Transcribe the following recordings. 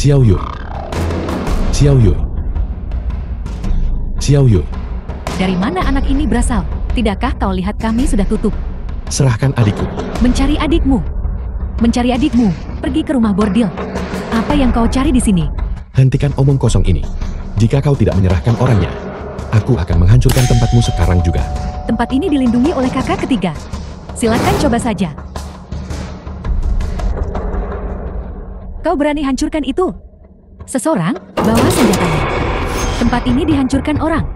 Xiao Yui. Xiao Yui. Xiao Yui. Dari mana anak ini berasal? Tidakkah kau lihat kami sudah tutup? Serahkan adikku. Mencari adikmu. Mencari adikmu. Pergi ke rumah bordil. Apa yang kau cari di sini? Hentikan omong kosong ini. Jika kau tidak menyerahkan orangnya, aku akan menghancurkan tempatmu sekarang juga. Tempat ini dilindungi oleh kakak ketiga. Silakan coba saja. Kau berani hancurkan itu? Seseorang, bawa senjatanya. Tempat ini dihancurkan orang.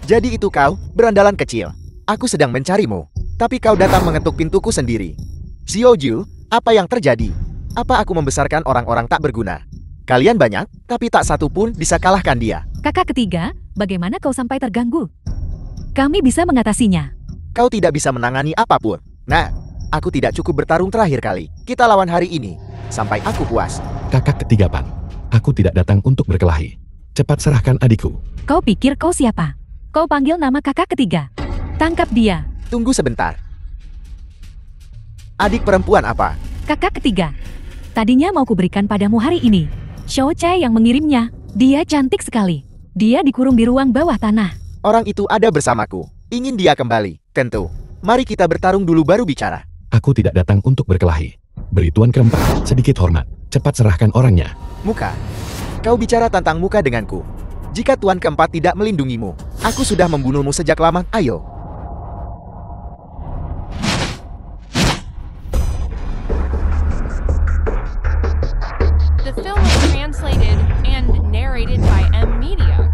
Jadi itu kau, berandalan kecil. Aku sedang mencarimu, tapi kau datang mengetuk pintuku sendiri. Xiao Ju, apa yang terjadi? Apa aku membesarkan orang-orang tak berguna? Kalian banyak, tapi tak satu pun bisa kalahkan dia. Kakak ketiga, bagaimana kau sampai terganggu? Kami bisa mengatasinya. Kau tidak bisa menangani apapun. Nah, aku tidak cukup bertarung terakhir kali. Kita lawan hari ini, sampai aku puas. Kakak ketiga Pan. Aku tidak datang untuk berkelahi. Cepat serahkan adikku. Kau pikir kau siapa? Kau panggil nama kakak ketiga. Tangkap dia. Tunggu sebentar. Adik perempuan apa? Kakak ketiga. Tadinya mau kuberikan padamu hari ini. Xiao Chai yang mengirimnya. Dia cantik sekali. Dia dikurung di ruang bawah tanah. Orang itu ada bersamaku. Ingin dia kembali. Tentu. Mari kita bertarung dulu baru bicara. Aku tidak datang untuk berkelahi. Beri tuan keempat sedikit hormat. Cepat serahkan orangnya. Muka. Kau bicara tentang muka denganku. Jika tuan keempat tidak melindungimu, aku sudah membunuhmu sejak lama. Ayo. The film was translated and narrated by M Media.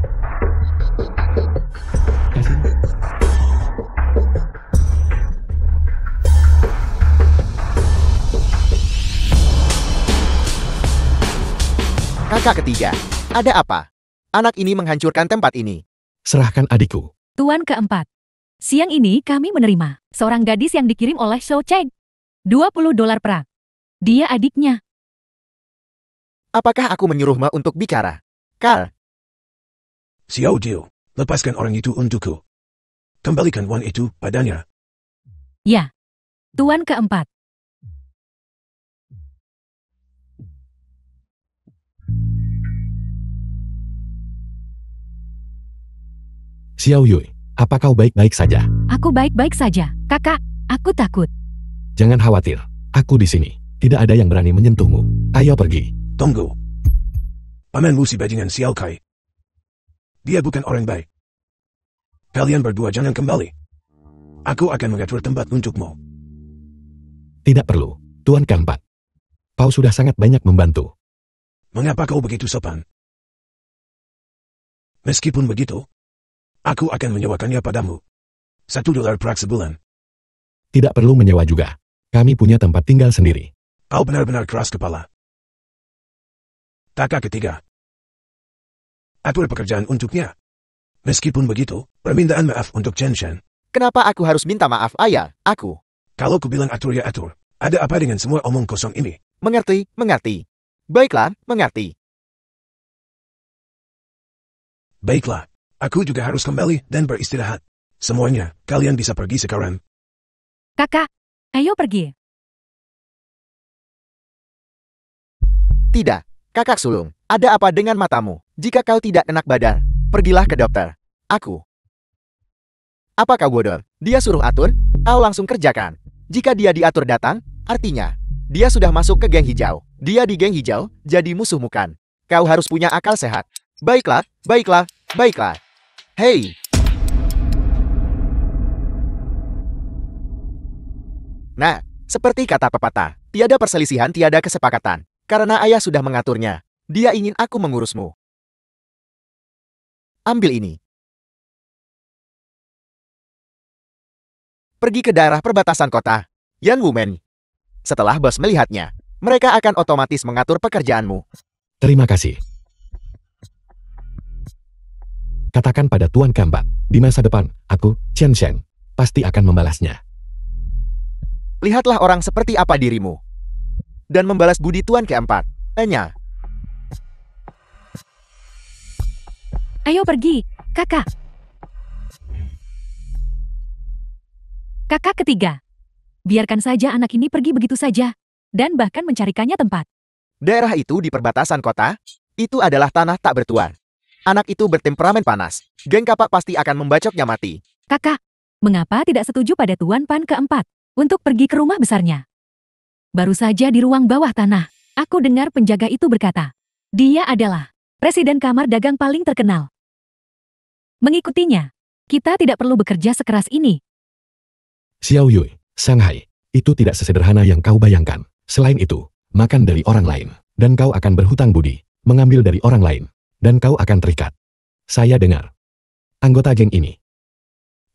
Kakak ketiga, ada apa? Anak ini menghancurkan tempat ini. Serahkan adikku. Tuan keempat. Siang ini kami menerima seorang gadis yang dikirim oleh Xiao Cheng. $20 perak. Dia adiknya. Apakah aku menyuruhmu untuk bicara? Carl. Xiao Jiu, lepaskan orang itu untukku. Kembalikan uang itu padanya. Ya. Tuan keempat. Xiao Yui, apa kau baik-baik saja? Aku baik-baik saja. Kakak, aku takut. Jangan khawatir. Aku di sini. Tidak ada yang berani menyentuhmu. Ayo pergi. Tunggu. Paman Lucy bajingan Xiao Kai. Dia bukan orang baik. Kalian berdua jangan kembali. Aku akan mengatur tempat untukmu. Tidak perlu, Tuan keempat. Kau sudah sangat banyak membantu. Mengapa kau begitu sopan? Meskipun begitu, aku akan menyewakannya padamu. $1 perak sebulan. Tidak perlu menyewa juga. Kami punya tempat tinggal sendiri. Kau benar-benar keras kepala. Kakak ketiga. Atur pekerjaan untuknya. Meskipun begitu, permintaan maaf untuk Chen Shen. Kenapa aku harus minta maaf, ayah? Aku. Kalau ku bilang atur ya atur. Ada apa dengan semua omong kosong ini? Mengerti, mengerti. Baiklah, mengerti. Baiklah. Aku juga harus kembali dan beristirahat. Semuanya, kalian bisa pergi sekarang. Kakak, ayo pergi. Tidak, kakak sulung. Ada apa dengan matamu? Jika kau tidak enak badan, pergilah ke dokter. Aku. Apa kau bodoh? Dia suruh atur, kau langsung kerjakan. Jika dia diatur datang, artinya dia sudah masuk ke geng hijau. Dia di geng hijau, jadi musuhmu kan. Kau harus punya akal sehat. Baiklah, baiklah, baiklah. Hei. Nah, seperti kata pepatah, tiada perselisihan, tiada kesepakatan. Karena ayah sudah mengaturnya. Dia ingin aku mengurusmu. Ambil ini. Pergi ke daerah perbatasan kota, Yan Wumen. Setelah bos melihatnya, mereka akan otomatis mengatur pekerjaanmu. Terima kasih. Katakan pada Tuan Keempat, di masa depan, aku, Chen Shen, pasti akan membalasnya. Lihatlah orang seperti apa dirimu. Dan membalas budi Tuan Keempat. Enya. Ayo pergi, kakak. Kakak ketiga. Biarkan saja anak ini pergi begitu saja. Dan bahkan mencarikannya tempat. Daerah itu di perbatasan kota, itu adalah tanah tak bertuan. Anak itu bertemperamen panas. Geng Kapak pasti akan membacoknya mati. Kakak, mengapa tidak setuju pada Tuan Pan keempat untuk pergi ke rumah besarnya? Baru saja di ruang bawah tanah, aku dengar penjaga itu berkata, dia adalah Presiden Kamar Dagang paling terkenal. Mengikutinya, kita tidak perlu bekerja sekeras ini. Xiao Yui, Shanghai, itu tidak sesederhana yang kau bayangkan. Selain itu, makan dari orang lain, dan kau akan berhutang budi, mengambil dari orang lain, dan kau akan terikat. Saya dengar. Anggota geng ini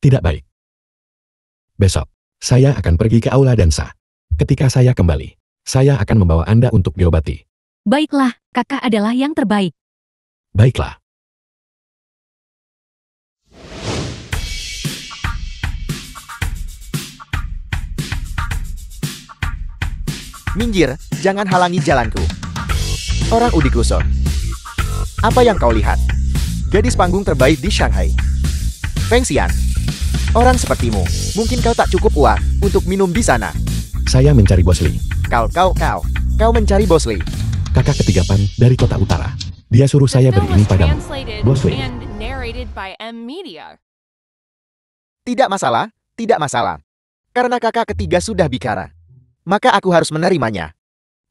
tidak baik. Besok, saya akan pergi ke aula dansa. Ketika saya kembali, saya akan membawa Anda untuk diobati. Baiklah, kakak adalah yang terbaik. Baiklah. Minggir, jangan halangi jalanku. Orang udik lusot. Apa yang kau lihat? Gadis panggung terbaik di Shanghai. Feng Xian. Orang sepertimu, mungkin kau tak cukup uang untuk minum di sana. Saya mencari Bos Li. Kau mencari Bos Li. Kakak ketiga Pan dari kota utara. Dia suruh The saya film beri ini was padamu. translated Bos Li. and narrated by M Media. Tidak masalah, tidak masalah. Karena kakak ketiga sudah bicara. Maka aku harus menerimanya.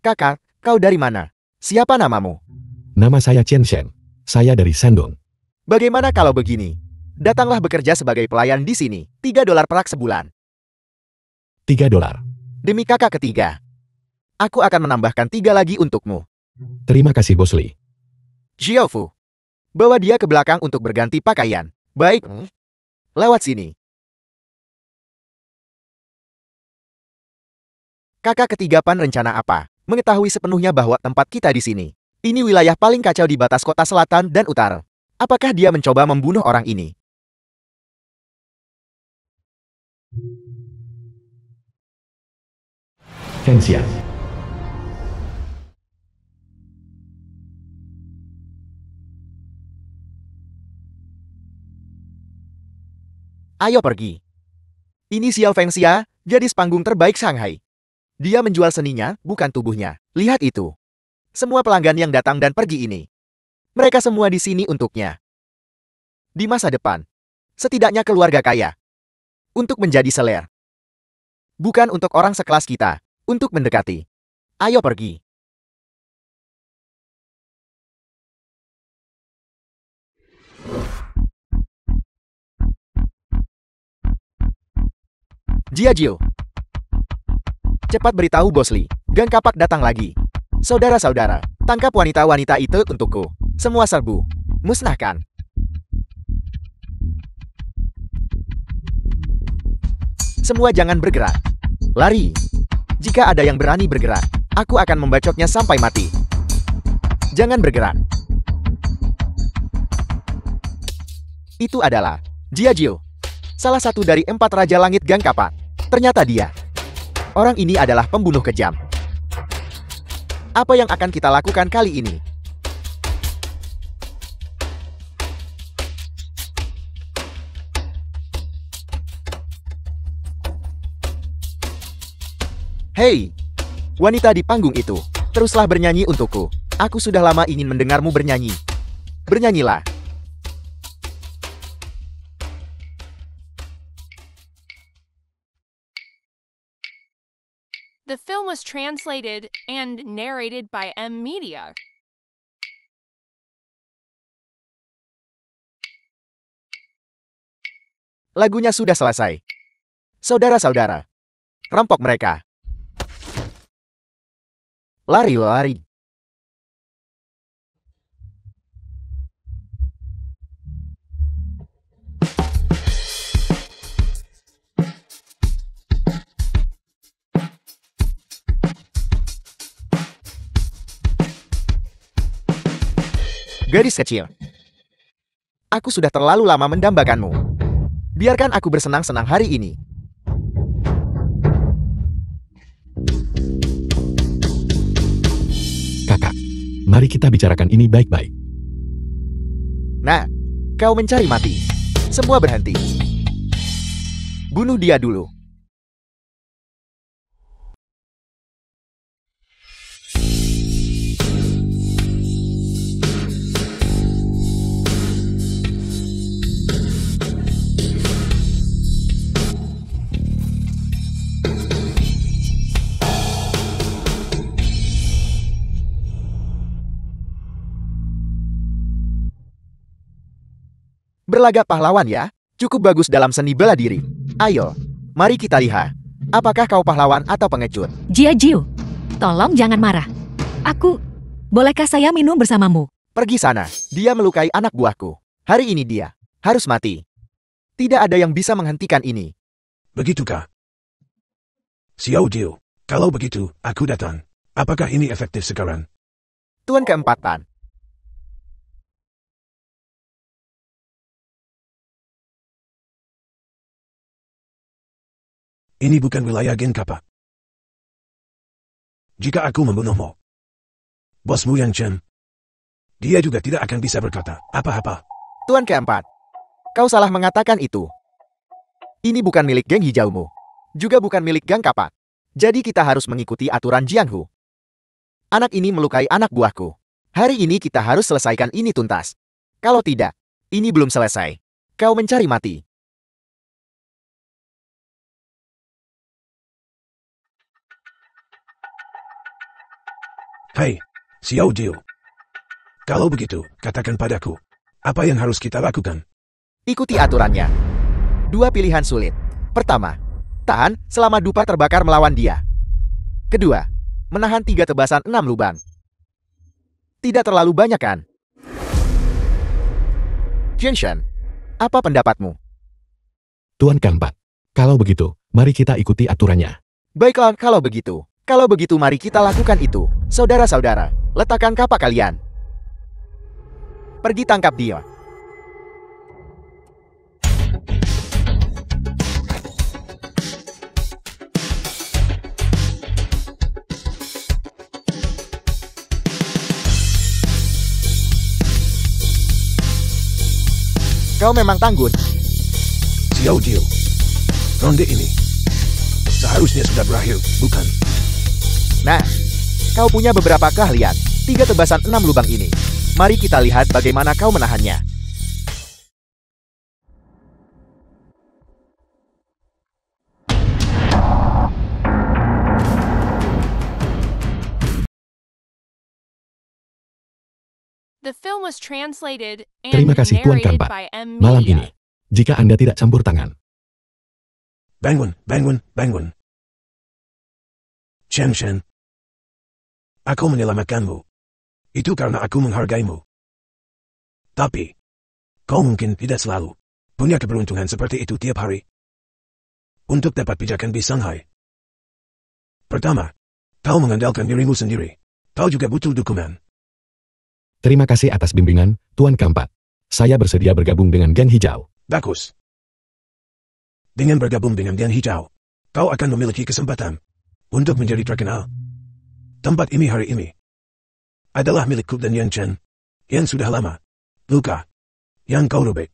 Kakak, kau dari mana? Siapa namamu? Nama saya Chen Shen. Saya dari Shandong. Bagaimana kalau begini? Datanglah bekerja sebagai pelayan di sini. $3 perak sebulan. $3. Demi kakak ketiga. Aku akan menambahkan 3 lagi untukmu. Terima kasih Bos Li. Xiaofu. Bawa dia ke belakang untuk berganti pakaian. Baik. Lewat sini. Kakak ketiga Pan rencana apa? Mengetahui sepenuhnya bahwa tempat kita di sini. Ini wilayah paling kacau di batas kota selatan dan utara. Apakah dia mencoba membunuh orang ini? Feng Xian. Ayo pergi. Ini Xiao Feng Xia, gadis panggung terbaik Shanghai. Dia menjual seninya, bukan tubuhnya. Lihat itu. Semua pelanggan yang datang dan pergi ini. Mereka semua di sini untuknya. Di masa depan. Setidaknya keluarga kaya. Untuk menjadi seler. Bukan untuk orang sekelas kita. Untuk mendekati. Ayo pergi. Jiajio. Cepat beritahu Bos Li, Gang Kapak datang lagi. Saudara-saudara, tangkap wanita-wanita itu untukku. Semua serbu. Musnahkan. Semua jangan bergerak. Lari. Jika ada yang berani bergerak, aku akan membacoknya sampai mati. Jangan bergerak. Itu adalah Jiajio. Salah satu dari 4 Raja Langit Gang Kapak. Ternyata dia. Orang ini adalah pembunuh kejam. Apa yang akan kita lakukan kali ini? Hei, wanita di panggung itu, teruslah bernyanyi untukku. Aku sudah lama ingin mendengarmu bernyanyi. Bernyanyilah. The film was translated and narrated by M Media. Lagunya sudah selesai. Saudara-saudara, rampok mereka. Lari, lari. Gadis kecil. Aku sudah terlalu lama mendambakanmu. Biarkan aku bersenang-senang hari ini. Kakak, mari kita bicarakan ini baik-baik. Nah, kau mencari mati. Semua berhenti. Bunuh dia dulu. Berlagak pahlawan ya, cukup bagus dalam seni bela diri. Ayo, mari kita lihat. Apakah kau pahlawan atau pengecut? Jia Jiu, tolong jangan marah. Bolehkah saya minum bersamamu? Pergi sana, dia melukai anak buahku. Hari ini dia harus mati. Tidak ada yang bisa menghentikan ini. Begitukah? Xiao Jiu, kalau begitu, aku datang. Apakah ini efektif sekarang? Tuan keempat Tan. Ini bukan wilayah Gen Kappa. Jika aku membunuhmu, bosmu Yang Chen, dia juga tidak akan bisa berkata apa-apa. Tuan keempat, kau salah mengatakan itu. Ini bukan milik geng hijaumu. Juga bukan milik Gang Kappa. Jadi kita harus mengikuti aturan Jianghu. Anak ini melukai anak buahku. Hari ini kita harus selesaikan ini tuntas. Kalau tidak, ini belum selesai. Kau mencari mati. Hai, Xiao Jiu. Kalau begitu, katakan padaku, apa yang harus kita lakukan? Ikuti aturannya. Dua pilihan sulit. Pertama, tahan selama dupa terbakar melawan dia. Kedua, menahan 3 tebasan 6 lubang. Tidak terlalu banyak kan? Jinshan, apa pendapatmu? Tuan keempat, kalau begitu, mari kita ikuti aturannya. Baiklah kalau begitu. Kalau begitu mari kita lakukan itu. Saudara-saudara, letakkan kapak kalian. Pergi tangkap dia. Kau memang tangguh. Xiao Jiu, ronde ini seharusnya sudah berakhir, bukan? Nah, kau punya beberapa keahlian. 3 tebasan 6 lubang ini. Mari kita lihat bagaimana kau menahannya. The film was translated and Terima kasih Tuan narrated Kampa. by M. Malam Media. ini, jika Anda tidak campur tangan, Bangun, bangun, bangun. Chen. Aku menyelamatkanmu. Itu karena aku menghargaimu. Tapi, kau mungkin tidak selalu punya keberuntungan seperti itu tiap hari. Untuk dapat pijakan di Shanghai. Pertama, kau mengandalkan dirimu sendiri. Kau juga butuh dukungan. terima kasih atas bimbingan, Tuan keempat. Saya bersedia bergabung dengan Gen Hijau. Bagus. Dengan bergabung dengan Gen Hijau, kau akan memiliki kesempatan untuk menjadi terkenal. Tempat ini hari ini adalah milikku dan Yang Chen, yang sudah lama luka, yang kau robek.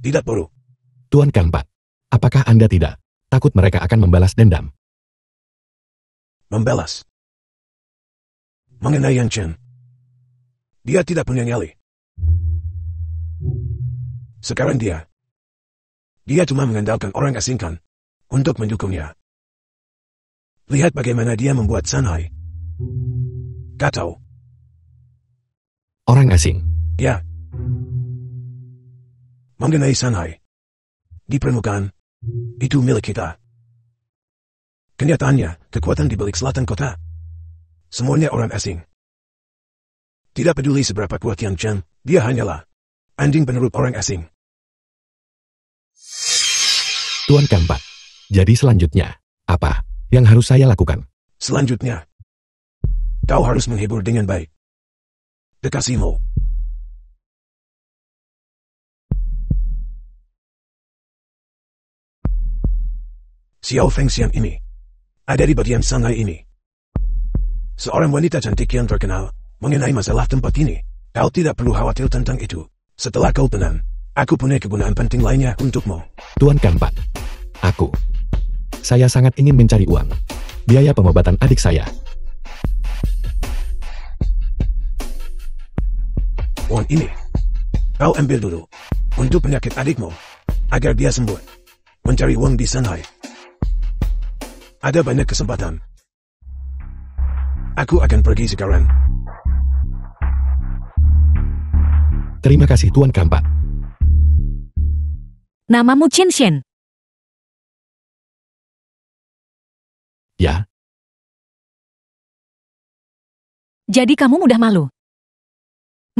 Tidak perlu. Tuan keempat, apakah Anda tidak takut mereka akan membalas dendam? Membalas. Mengenai Yang Chen, dia tidak punya nyali. Sekarang dia cuma mengandalkan orang asing kan untuk mendukungnya. Lihat bagaimana dia membuat Shanghai kacau. Orang asing. Ya. Mengenai Shanghai di permukaan, itu milik kita. Kenyataannya, kekuatan di balik selatan kota, semuanya orang asing. Tidak peduli seberapa kuat Yang Chen, dia hanyalah anjing penurut orang asing. Tuan keempat, jadi selanjutnya, apa yang harus saya lakukan? Selanjutnya, kau harus menghibur dengan baik kekasihmu. Xiao Fengxian ini ada di bagian Shanghai ini. Seorang wanita cantik yang terkenal mengenai masalah tempat ini. Kau tidak perlu khawatir tentang itu. Setelah kau tenang, aku punya kegunaan penting lainnya untukmu. Tuan Kanpat. Saya sangat ingin mencari uang. Biaya pengobatan adik saya. Uang ini, kau ambil dulu. Untuk penyakit adikmu. Agar dia sembuh. Mencari uang di Shanghai. Ada banyak kesempatan. Aku akan pergi sekarang. Terima kasih Tuan Kanpat. Namamu Chen Shen. Ya, Jadi kamu mudah malu.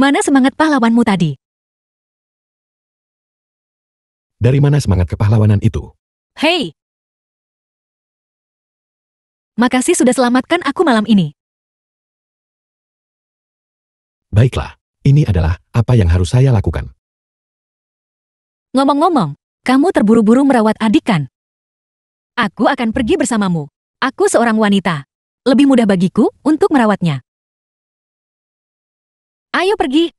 Mana semangat pahlawanmu tadi? dari mana semangat kepahlawanan itu? Hei! Makasih sudah selamatkan aku malam ini. Baiklah, ini adalah apa yang harus saya lakukan. Ngomong-ngomong, kamu terburu-buru merawat adik kan? Aku akan pergi bersamamu. Aku seorang wanita. Lebih mudah bagiku untuk merawatnya. Ayo pergi.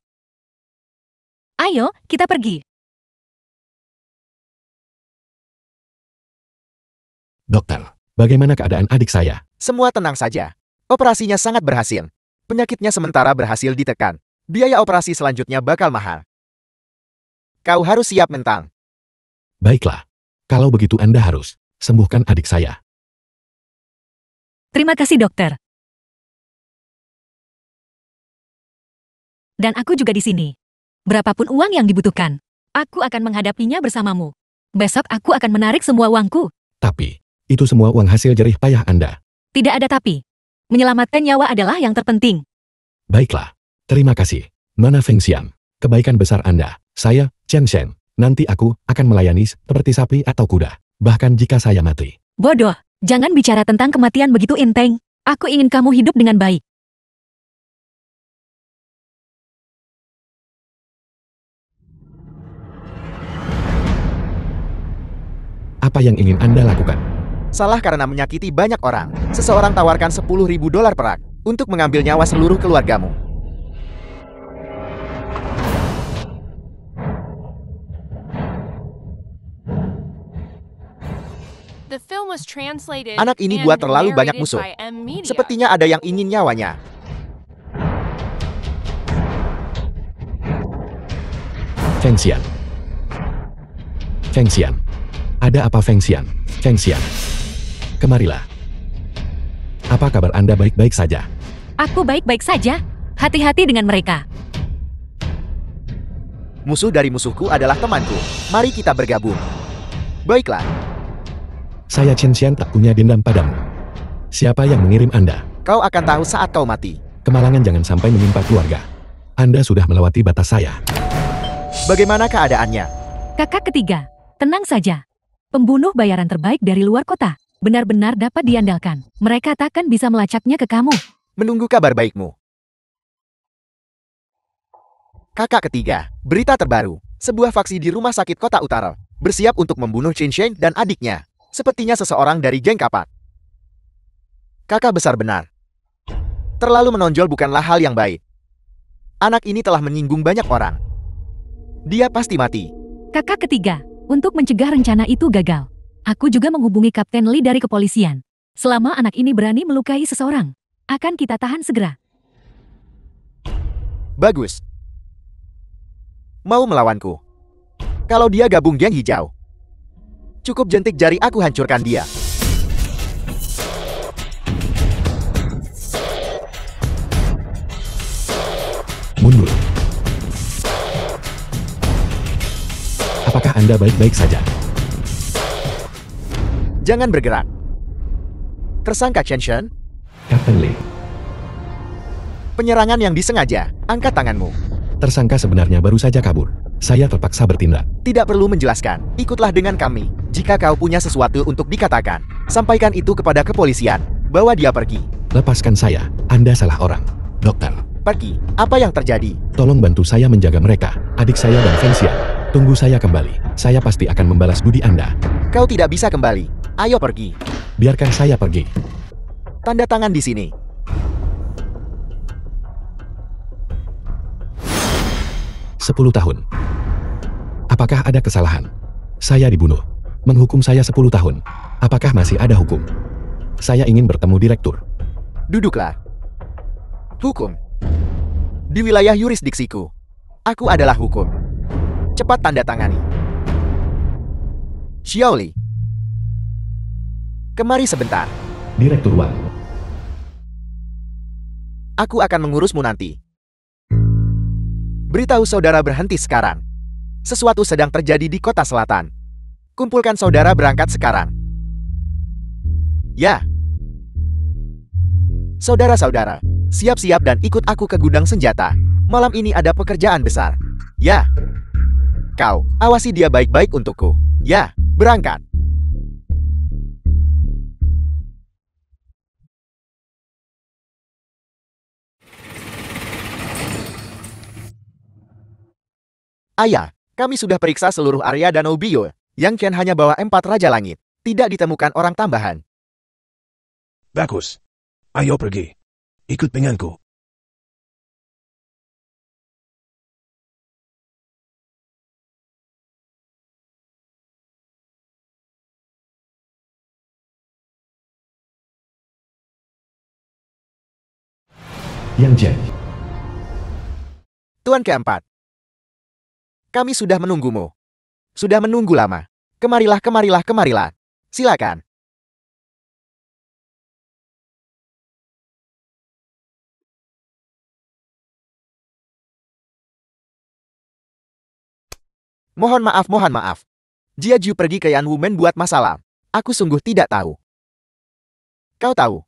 Ayo, kita pergi. Dokter, bagaimana keadaan adik saya? Semua tenang saja. Operasinya sangat berhasil. Penyakitnya sementara berhasil ditekan. Biaya operasi selanjutnya bakal mahal. Kau harus siap mental. Baiklah, kalau begitu Anda harus sembuhkan adik saya. Terima kasih dokter. Dan aku juga di sini. Berapapun uang yang dibutuhkan, aku akan menghadapinya bersamamu. Besok aku akan menarik semua uangku. Tapi, itu semua uang hasil jerih payah Anda. Tidak ada tapi. Menyelamatkan nyawa adalah yang terpenting. Baiklah, terima kasih, Nona Fengxian. Kebaikan besar Anda. Saya, Chen Shen. Nanti aku akan melayani seperti sapi atau kuda. Bahkan jika saya mati. Bodoh, jangan bicara tentang kematian begitu enteng. Aku ingin kamu hidup dengan baik. Apa yang ingin Anda lakukan? Salah karena menyakiti banyak orang. Seseorang tawarkan $10.000 perak untuk mengambil nyawa seluruh keluargamu. The film was translated Anak ini and buat terlalu banyak narrated musuh. by M Media. Sepertinya ada yang ingin nyawanya. Fengxian. Fengxian. Ada apa Fengxian? Fengxian. Kemarilah. Apa kabar Anda baik-baik saja? Aku baik-baik saja. Hati-hati dengan mereka. Musuh dari musuhku adalah temanku. Mari kita bergabung. Baiklah, Saya Chen Xian tak punya dendam padamu. Siapa yang mengirim Anda? kau akan tahu saat kau mati. Kemalangan jangan sampai menimpa keluarga. Anda sudah melewati batas saya. Bagaimana keadaannya? Kakak ketiga, tenang saja. Pembunuh bayaran terbaik dari luar kota. Benar-benar dapat diandalkan. Mereka takkan bisa melacaknya ke kamu. Menunggu kabar baikmu. Kakak ketiga, berita terbaru. Sebuah faksi di rumah sakit kota utara bersiap untuk membunuh Chen Shen dan adiknya. Sepertinya seseorang dari geng Kapak. Kakak besar benar. Terlalu menonjol bukanlah hal yang baik. Anak ini telah menyinggung banyak orang. Dia pasti mati. Kakak ketiga, untuk mencegah rencana itu gagal. Aku juga menghubungi Kapten Lee dari kepolisian. Selama anak ini berani melukai seseorang, akan kita tahan segera. Bagus. Mau melawanku? Kalau dia gabung geng hijau, cukup jentik jari aku hancurkan dia. Mundur. Apakah Anda baik-baik saja? Jangan bergerak. Tersangka Chen Shen, Kapten Lee. penyerangan yang disengaja. Angkat tanganmu. Tersangka sebenarnya baru saja kabur. Saya terpaksa bertindak. Tidak perlu menjelaskan. Ikutlah dengan kami. Jika kau punya sesuatu untuk dikatakan, sampaikan itu kepada kepolisian. Bawa dia pergi. Lepaskan saya. Anda salah orang. Dokter, Pergi. Apa yang terjadi? tolong bantu saya menjaga mereka. Adik saya dan Fengxian. Tunggu saya kembali. Saya pasti akan membalas budi Anda. Kau tidak bisa kembali. Ayo pergi. Biarkan saya pergi. Tanda tangan di sini. 10 tahun. Apakah ada kesalahan? Saya dibunuh. Menghukum saya 10 tahun. Apakah masih ada hukum? Saya ingin bertemu direktur. Duduklah. Hukum. Di wilayah yurisdiksiku, aku adalah hukum. Cepat tanda tangani. Xiaoli. Kemari sebentar. Direktur Wang. Aku akan mengurusmu nanti. Beritahu saudara berhenti sekarang. Sesuatu sedang terjadi di kota selatan. Kumpulkan saudara berangkat sekarang. Ya. Saudara-saudara, siap-siap dan ikut aku ke gudang senjata. Malam ini ada pekerjaan besar. Ya. Kau, awasi dia baik-baik untukku. Ya, berangkat. Ayah, kami sudah periksa seluruh area Danau Bio. Yang Chen hanya bawa 4 Raja Langit. Tidak ditemukan orang tambahan. Bagus. Ayo pergi. Ikut denganku. Yang Chen. Tuan keempat. Kami sudah menunggumu. Sudah menunggu lama. Kemarilah, kemarilah, kemarilah. Silakan. Mohon maaf, mohon maaf. Jia Ju pergi ke Yan Wu membuat masalah. Aku sungguh tidak tahu. Kau tahu.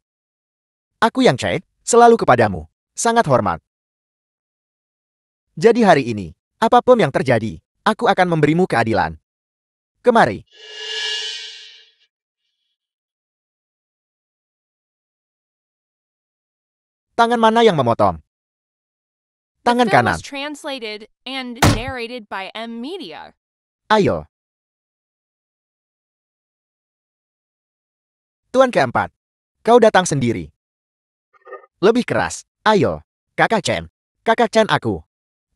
Aku yang Che, selalu kepadamu. Sangat hormat. Jadi hari ini, apapun yang terjadi, aku akan memberimu keadilan. Kemari. Tangan mana yang memotong? Tangan The film kanan. was translated and narrated by M Media. Ayo. Tuan keempat. Kau datang sendiri. Lebih keras. Ayo. Kakak Chen. Kakak Chen aku.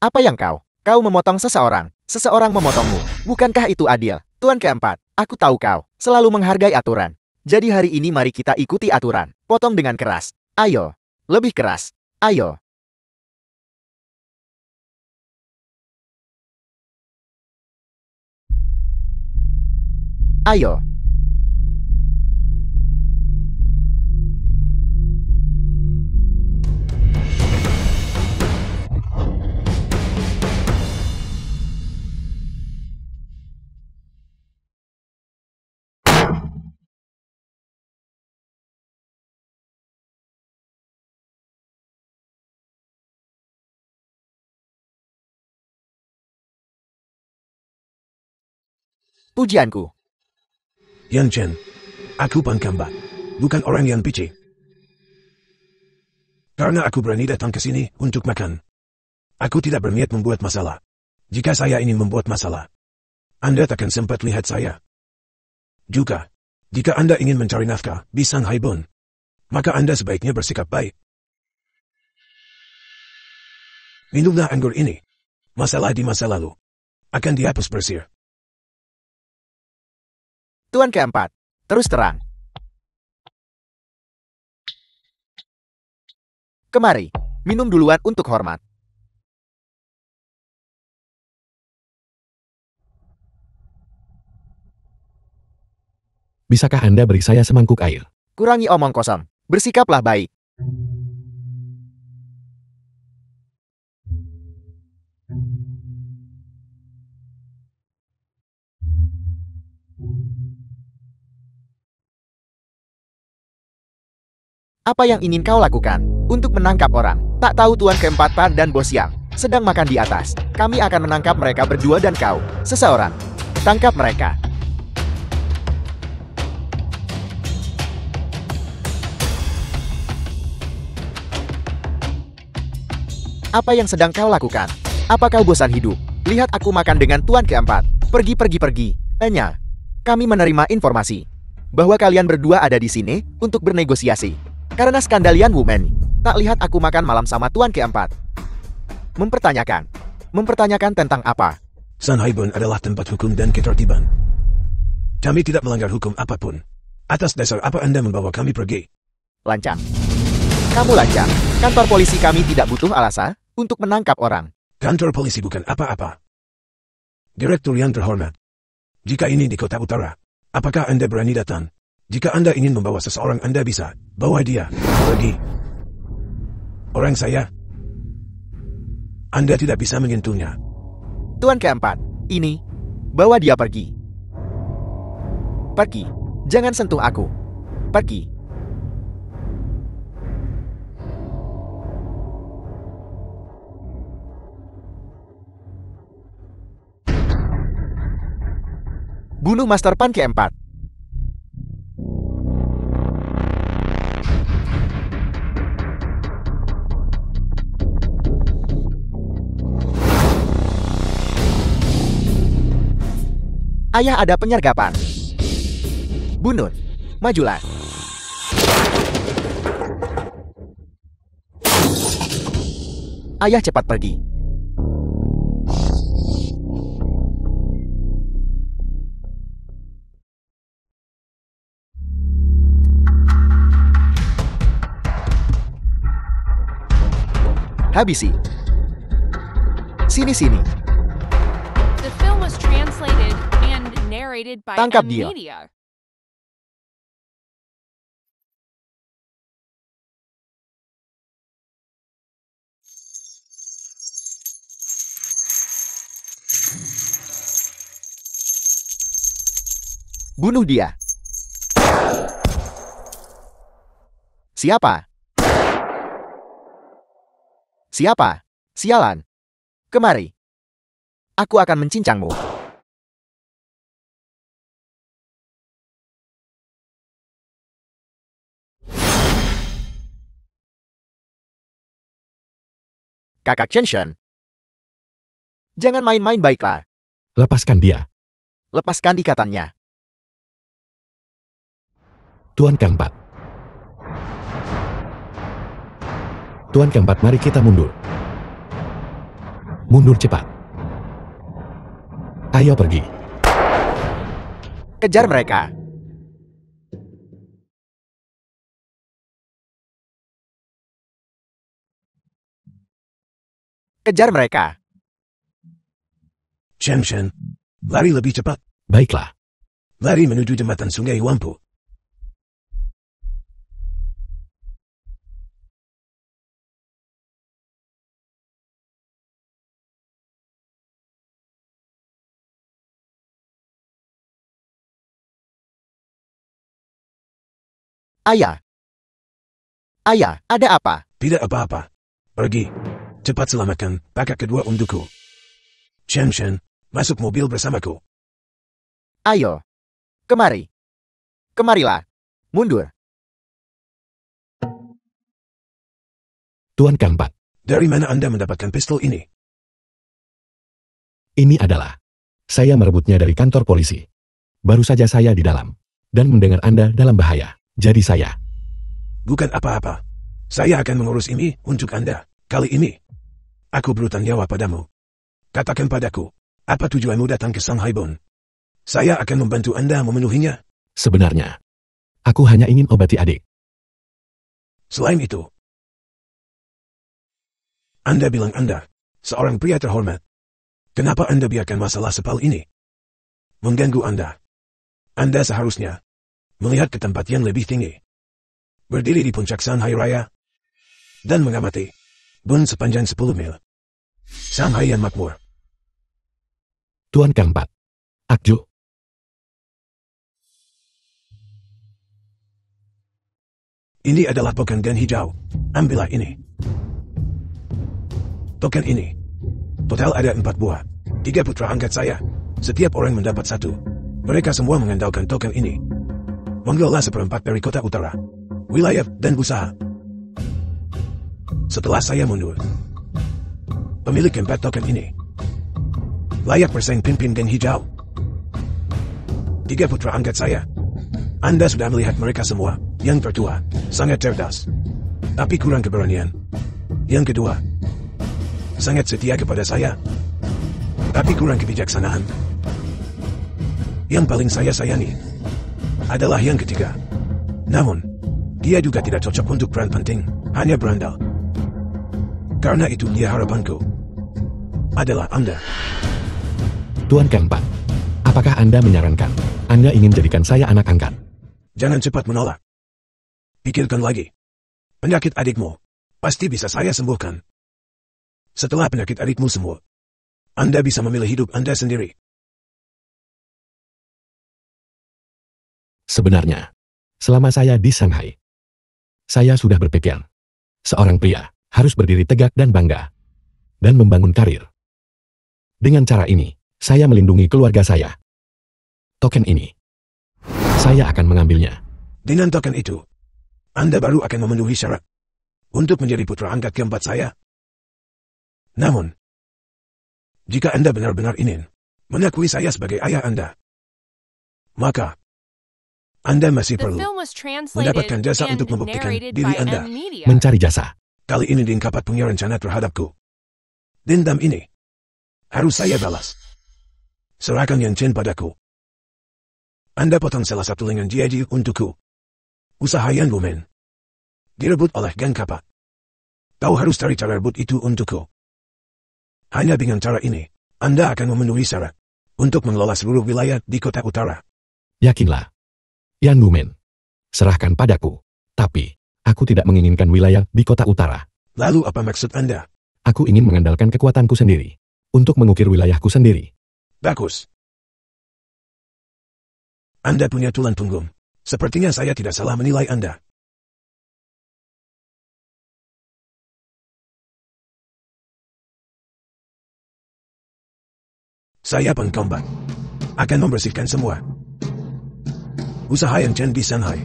Apa yang kau? Kau memotong seseorang. Seseorang memotongmu. Bukankah itu adil? Tuan keempat. Aku tahu kau selalu menghargai aturan. Jadi hari ini mari kita ikuti aturan. Potong dengan keras. Ayo. Lebih keras. Ayo. Ayo. Pujianku. Yan Chen. Aku pengkambat. Bukan orang yang pici. Karena aku berani datang ke sini untuk makan. Aku tidak berniat membuat masalah. Jika saya ingin membuat masalah, Anda takkan sempat lihat saya. Juga, jika Anda ingin mencari nafkah di Shanghai Bun, maka Anda sebaiknya bersikap baik. Minumlah anggur ini. Masalah di masa lalu akan dihapus bersih. Tuan keempat. Terus terang. Kemari. Minum duluan untuk hormat. Bisakah Anda beri saya semangkuk air? Kurangi omong kosong. Bersikaplah baik. Apa yang ingin kau lakukan? Untuk menangkap orang. Tak tahu Tuan keempat Pan dan Bos Yang sedang makan di atas. Kami akan menangkap mereka berdua dan kau, seseorang. Tangkap mereka. Apa yang sedang kau lakukan? Apa kau bosan hidup? Lihat aku makan dengan Tuan keempat. Pergi, pergi, pergi. Hanya. Kami menerima informasi. bahwa kalian berdua ada di sini untuk bernegosiasi. Karena skandalian Woman, tak lihat aku makan malam sama Tuan keempat. Mempertanyakan tentang apa? Sun Haibun adalah tempat hukum dan ketertiban. Kami tidak melanggar hukum apapun. Atas dasar apa Anda membawa kami pergi? Lancang. Kamu lancang. Kantor polisi kami tidak butuh alasan untuk menangkap orang. Kantor polisi bukan apa-apa. Direktur yang terhormat. Jika ini di Kota Utara, apakah Anda berani datang? Jika Anda ingin membawa seseorang, Anda bisa bawa dia pergi. Orang saya, Anda tidak bisa menyentuhnya. Tuan keempat, ini, bawa dia pergi. Pergi. Jangan sentuh aku. Pergi. Bunuh Master Pan keempat. Ayah, ada penyergapan. Bunuh. Majulah. Ayah, cepat pergi. Habisi. Sini. The film was translated and narrated by Tangkap M dia. Media. Bunuh dia. Siapa? Sialan. Kemari. Aku akan mencincangmu. Kakak Chenshen. Jangan main-main, baiklah. Lepaskan dia. Lepaskan ikatannya. Tuan keempat. Tuan keempat, mari kita mundur. Mundur cepat. Ayo pergi. Kejar mereka. Kejar mereka. Chenshen, lari lebih cepat. Baiklah. Lari menuju jembatan Sungai Wampu. Ayah, ada apa? Tidak apa-apa. Pergi. Cepat selamatkan pakat kedua untukku. Chenshen, masuk mobil bersamaku. Ayo. Kemari. Kemarilah. Mundur. Tuan keempat. Dari mana Anda mendapatkan pistol ini? Ini adalah. Saya merebutnya dari kantor polisi. Baru saja saya di dalam. Dan mendengar Anda dalam bahaya. Jadi saya. Bukan apa-apa. Saya akan mengurus ini untuk Anda. Kali ini, aku berutang nyawa padamu. Katakan padaku, apa tujuanmu datang ke Sun Haibun? Saya akan membantu Anda memenuhinya. Sebenarnya, aku hanya ingin obati adik. Selain itu, Anda bilang Anda seorang pria terhormat. Kenapa Anda biarkan masalah sepal ini mengganggu Anda? Anda seharusnya melihat ke tempat yang lebih tinggi. Berdiri di puncak Shanghai Raya. Dan mengamati bun sepanjang 10 mil. Shanghai yang makmur. Tuan keempat. Akju. Ini adalah token gen hijau. Ambillah ini. Token ini. Total ada 4 buah. 3 putra angkat saya. Setiap orang mendapat 1. Mereka semua mengandalkan token ini. Mengelola 1/4 dari Kota Utara, wilayah, dan usaha. Setelah saya mundur, pemilik 4 token ini layak bersaing pimpin geng hijau. 3 putra angkat saya Anda sudah melihat mereka semua. Yang tertua, sangat cerdas. Tapi kurang keberanian. Yang kedua, sangat setia kepada saya. Tapi kurang kebijaksanaan. Yang paling saya sayangi adalah yang ketiga. Namun, dia juga tidak cocok untuk peran penting, hanya berandal. Karena itu dia harapanku adalah Anda. Tuan keempat, apakah Anda menyarankan Anda ingin jadikan saya anak angkat? Jangan cepat menolak. Pikirkan lagi. Penyakit adikmu pasti bisa saya sembuhkan. Setelah penyakit adikmu sembuh, Anda bisa memilih hidup Anda sendiri. Sebenarnya, selama saya di Shanghai, saya sudah berpikir, seorang pria harus berdiri tegak dan bangga, dan membangun karir. Dengan cara ini, saya melindungi keluarga saya. Token ini, saya akan mengambilnya. Dengan token itu, Anda baru akan memenuhi syarat untuk menjadi putra angkat keempat saya. Namun, jika Anda benar-benar ingin mengakui saya sebagai ayah Anda, maka Anda masih The perlu film was translated mendapatkan jasa and untuk membuktikan narrated diri by Anda. M Media. Mencari jasa. Kali ini Dingkapat punya rencana terhadapku. Dendam ini harus saya balas. Serahkan Yang Chen padaku. Anda potong salah satu lengan Jiaji untukku. Usaha Yan Lumen direbut oleh Gang Kapat. Kau harus cari cara rebut itu untukku. Hanya dengan cara ini, Anda akan memenuhi syarat untuk mengelola seluruh wilayah di kota utara. Yakinlah. Yan Lumen, serahkan padaku. Tapi, aku tidak menginginkan wilayah di kota utara. Lalu apa maksud Anda? Aku ingin mengandalkan kekuatanku sendiri untuk mengukir wilayahku sendiri. Bagus. Anda punya tulang punggung. Sepertinya saya tidak salah menilai Anda. Saya pengkombat akan membersihkan semua usaha Yang Chen di Shanghai.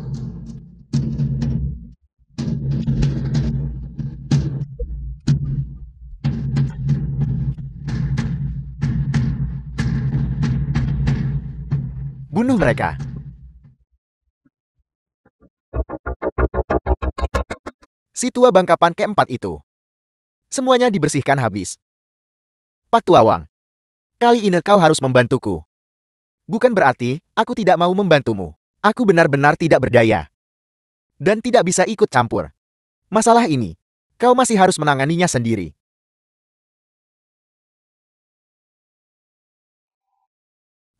Bunuh mereka. Si tua bangkapan keempat itu. Semuanya dibersihkan habis. Pak Tuawang, kali ini kau harus membantuku. Bukan berarti aku tidak mau membantumu. Aku benar-benar tidak berdaya. Dan tidak bisa ikut campur. Masalah ini, kau masih harus menanganinya sendiri.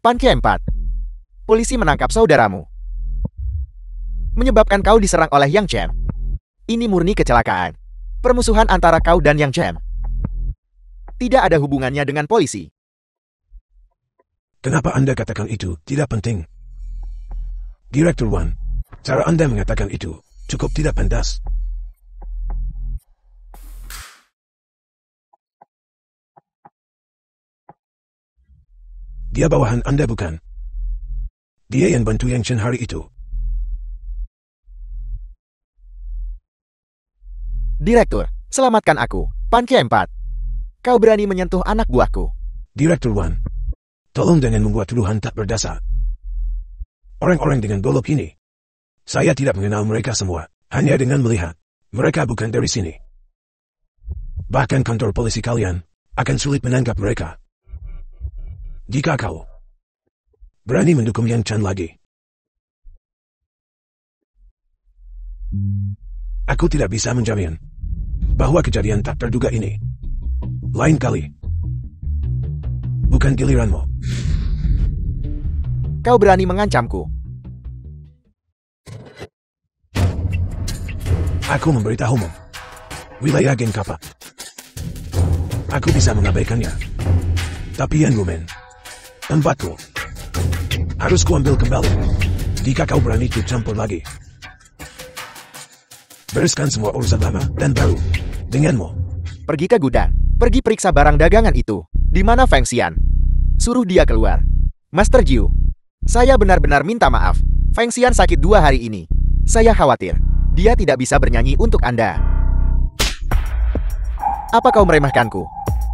Pan keempat. Polisi menangkap saudaramu. Menyebabkan kau diserang oleh Yang Chen. Ini murni kecelakaan. Permusuhan antara kau dan Yang Chen. Tidak ada hubungannya dengan polisi. Kenapa Anda katakan itu tidak penting? Direktur Wan, cara Anda mengatakan itu cukup tidak pantas. Dia bawahan Anda bukan? Dia yang bantu Yang Chen hari itu. Direktur, selamatkan aku. Pan keempat. Kau berani menyentuh anak buahku. Direktur Wan, tolong jangan membuat tuduhan tak berdasar. Orang-orang dengan golok ini, saya tidak mengenal mereka semua. Hanya dengan melihat, mereka bukan dari sini. Bahkan kantor polisi kalian akan sulit menangkap mereka. Jika kau berani mendukung Yang Chen lagi, aku tidak bisa menjamin bahwa kejadian tak terduga ini lain kali bukan giliranmu. Kau berani mengancamku. Aku memberitahumu, wilayah Geng Kapat. Aku bisa mengabaikannya. Tapi Yan Lumen, tempatku, harus kuambil kembali. Jika kau berani ikut campur lagi, bereskan semua urusan lama dan baru denganmu. Pergi ke gudang. Pergi periksa barang dagangan itu. Di mana Feng Xian? Suruh dia keluar. Master Jiu, saya benar-benar minta maaf. Feng Xian sakit 2 hari ini. Saya khawatir dia tidak bisa bernyanyi untuk Anda. Apa kau meremehkanku?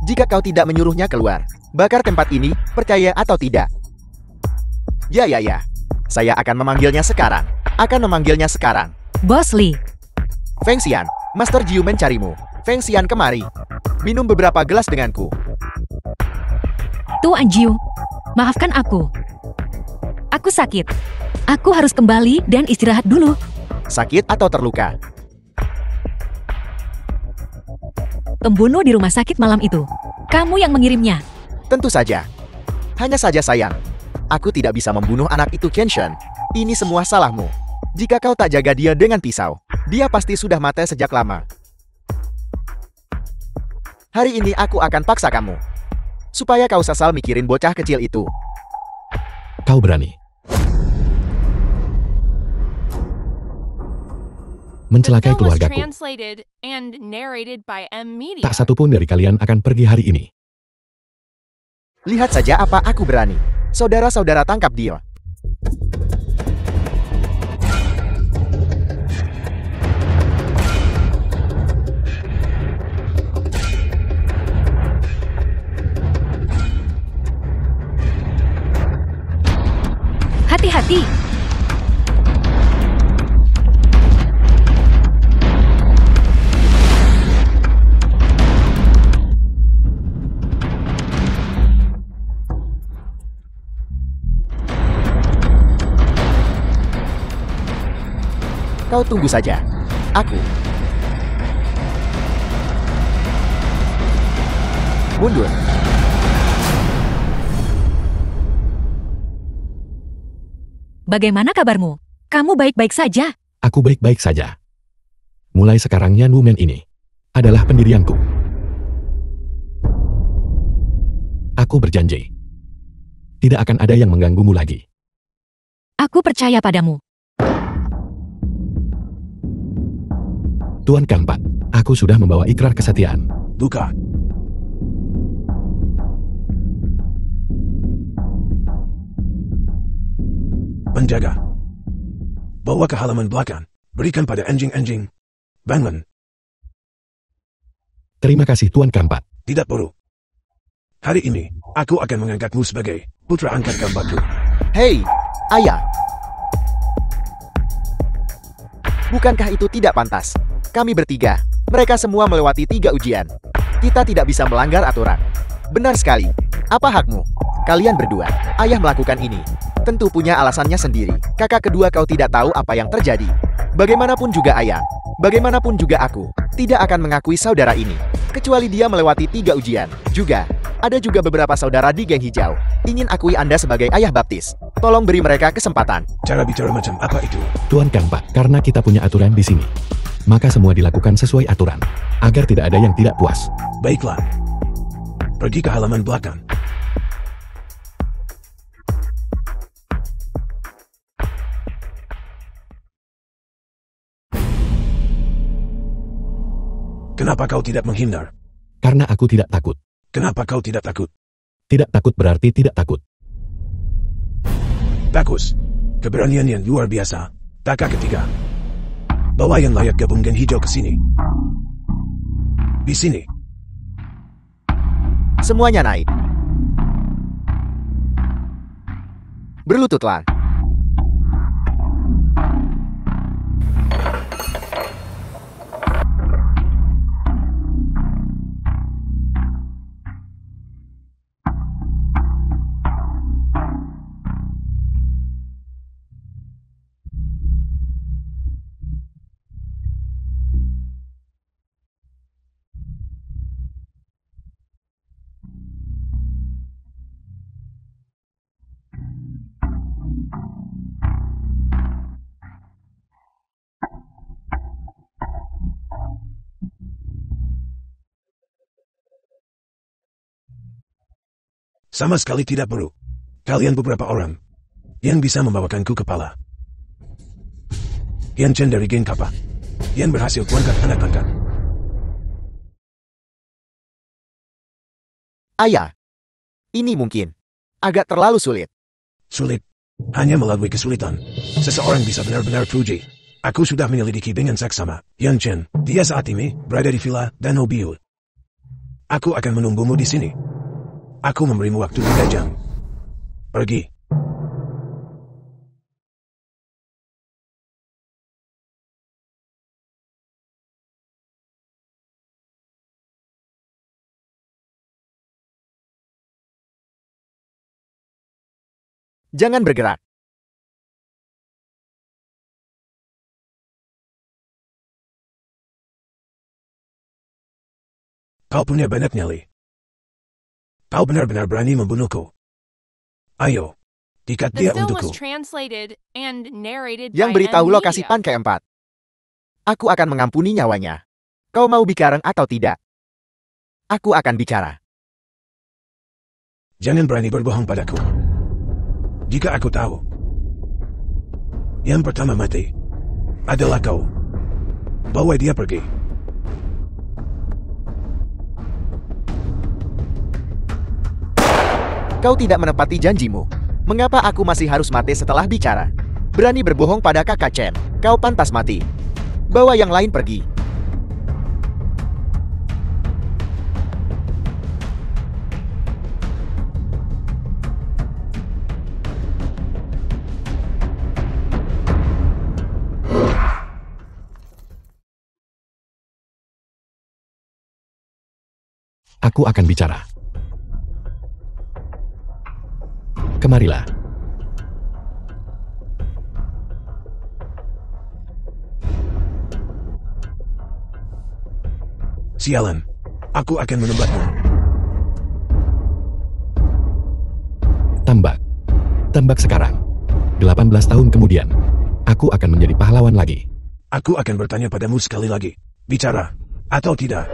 Jika kau tidak menyuruhnya keluar, bakar tempat ini, percaya atau tidak. Ya. Saya akan memanggilnya sekarang. Bos Li, Feng Xian, Master Jiu mencarimu. Feng Xian kemari. Minum beberapa gelas denganku. Tuan Jiu, maafkan aku. Aku sakit. Aku harus kembali dan istirahat dulu. Sakit atau terluka? Pembunuh di rumah sakit malam itu. Kamu yang mengirimnya. Tentu saja. Hanya saja sayang. Aku tidak bisa membunuh anak itu, Kenshin. Ini semua salahmu. Jika kau tak jaga dia dengan pisau, dia pasti sudah mati sejak lama. Hari ini aku akan paksa kamu. Supaya kau sesal mikirin bocah kecil itu. Kau berani The mencelakai film was keluargaku. translated and narrated by M Media. Tak satupun dari kalian akan pergi hari ini. Lihat saja apa aku berani. Saudara-saudara, tangkap dia. Hati-hati. Kau tunggu saja. Aku. Mundur. Bagaimana kabarmu? Kamu baik-baik saja? Aku baik-baik saja. Mulai sekarang Yan Wumen ini adalah pendirianku. Aku berjanji. Tidak akan ada yang mengganggumu lagi. Aku percaya padamu. Tuan Keempat, aku sudah membawa ikrar kesetiaan. Buka. Penjaga. Bawa ke halaman belakang. Berikan pada anjing-anjing. Bangun. Terima kasih Tuan Keempat. Tidak perlu. Hari ini, aku akan mengangkatmu sebagai putra angkat keempatku. Hei, ayah. Bukankah itu tidak pantas? Kami bertiga, mereka semua melewati 3 ujian. Kita tidak bisa melanggar aturan. Benar sekali. Apa hakmu? Kalian berdua, ayah melakukan ini. Tentu punya alasannya sendiri. Kakak kedua, kau tidak tahu apa yang terjadi. Bagaimanapun juga ayah, bagaimanapun juga aku, tidak akan mengakui saudara ini. Kecuali dia melewati 3 ujian. Juga, ada juga beberapa saudara di geng hijau. Ingin akui Anda sebagai ayah baptis. Tolong beri mereka kesempatan. Cara bicara macam apa itu? Tuan Keempat, karena kita punya aturan di sini, maka semua dilakukan sesuai aturan, agar tidak ada yang tidak puas. Baiklah. Pergi ke halaman belakang. Kenapa kau tidak menghindar? Karena aku tidak takut. Kenapa kau tidak takut? Tidak takut berarti tidak takut. Bagus. Keberanian yang luar biasa. Taka ketiga. Bawa yang layak gabung geng hijau ke sini. Di sini. Semuanya naik. Berlututlah. Sama sekali tidak perlu. Kalian beberapa orang yang bisa membawakanku kepala. Yan Chen dari geng Kappa. Yan berhasil kuangkat anak angkat. Ayah, ini mungkin agak terlalu sulit. Sulit. Hanya melalui kesulitan seseorang bisa benar-benar teruji. Aku sudah menyelidiki dengan saksama. Yan Chen, dia saat ini berada di Villa Danobio. Aku akan menunggumu di sini. Aku memberimu waktu 3 jam. Pergi. Jangan bergerak. Kau punya banyak nyali. Kau benar-benar berani membunuhku. Ayo, ikat The dia film untukku. was translated and narrated Yang by beritahu M. lokasi Media. pan keempat. Aku akan mengampuni nyawanya. Kau mau bicara atau tidak? Aku akan bicara. Jangan berani berbohong padaku. Jika aku tahu, yang pertama mati adalah kau. Bawa dia pergi. Kau tidak menepati janjimu. Mengapa aku masih harus mati setelah bicara? Berani berbohong pada kakak Chen. Kau pantas mati. Bawa yang lain pergi. Aku akan bicara. Kemarilah. Sialan, aku akan menembakmu. Tambak. Tambak sekarang. 18 tahun kemudian, aku akan menjadi pahlawan lagi. Aku akan bertanya padamu sekali lagi. Bicara, atau tidak?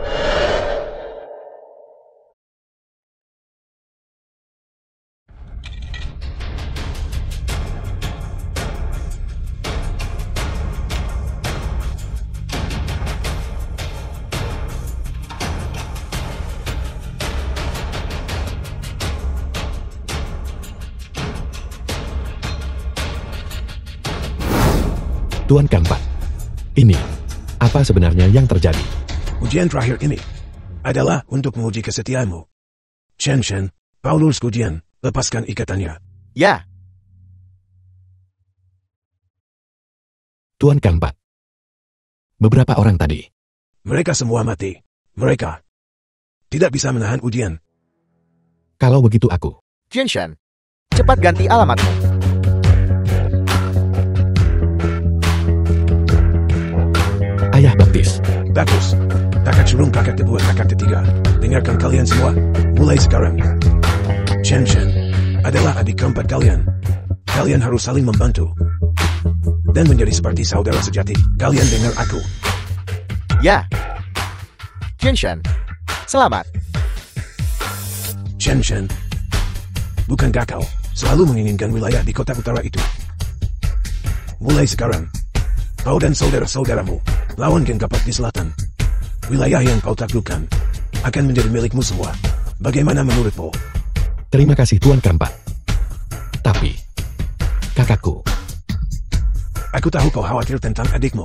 Tuan Kampat. Ini, apa sebenarnya yang terjadi? Ujian terakhir ini adalah untuk menguji kesetiaanmu. Chen Shen, kau lulus ujian, lepaskan ikatannya. Ya, Tuan Kampat. Beberapa orang tadi. Mereka semua mati. Mereka tidak bisa menahan ujian. Kalau begitu aku. Jinshan. Cepat ganti alamatmu. Ayah baptis. Bagus. Kakak sulung kakak kedua kakak ketiga. Dengarkan kalian semua. Mulai sekarang. Chen Shen adalah adik keempat kalian. Kalian harus saling membantu. Dan menjadi seperti saudara sejati. Kalian dengar aku. Ya. Jinshan. Selamat. Chen Shen. Bukankah kau selalu menginginkan wilayah di kota utara itu? Mulai sekarang, kau dan saudara-saudaramu lawan geng Kapak di selatan. Wilayah yang kau taklukkan akan menjadi milikmu semua. Bagaimana menurutmu? Terima kasih Tuan Kampat. Tapi, kakakku. Aku tahu kau khawatir tentang adikmu.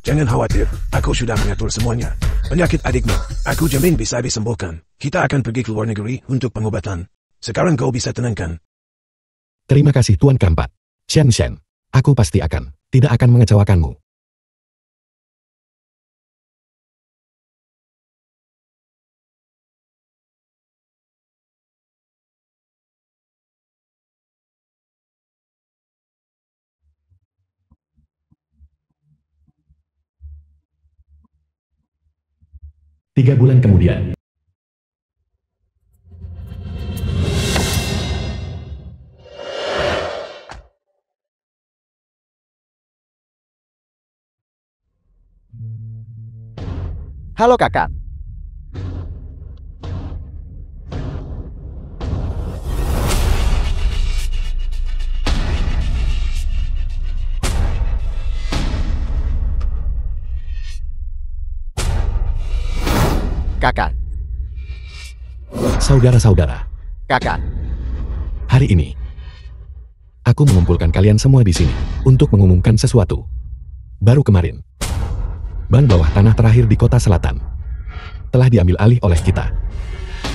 Jangan khawatir, aku sudah mengatur semuanya. Penyakit adikmu, aku jamin bisa disembuhkan. Kita akan pergi ke luar negeri untuk pengobatan. Sekarang kau bisa tenangkan. Terima kasih Tuan Kampat. Shen Shen, aku pasti tidak akan mengecewakanmu. Tiga bulan kemudian. Halo kakak. Kakak. Saudara-saudara, Kakak. hari ini, aku mengumpulkan kalian semua di sini untuk mengumumkan sesuatu. Baru kemarin, bank bawah tanah terakhir di kota selatan telah diambil alih oleh kita.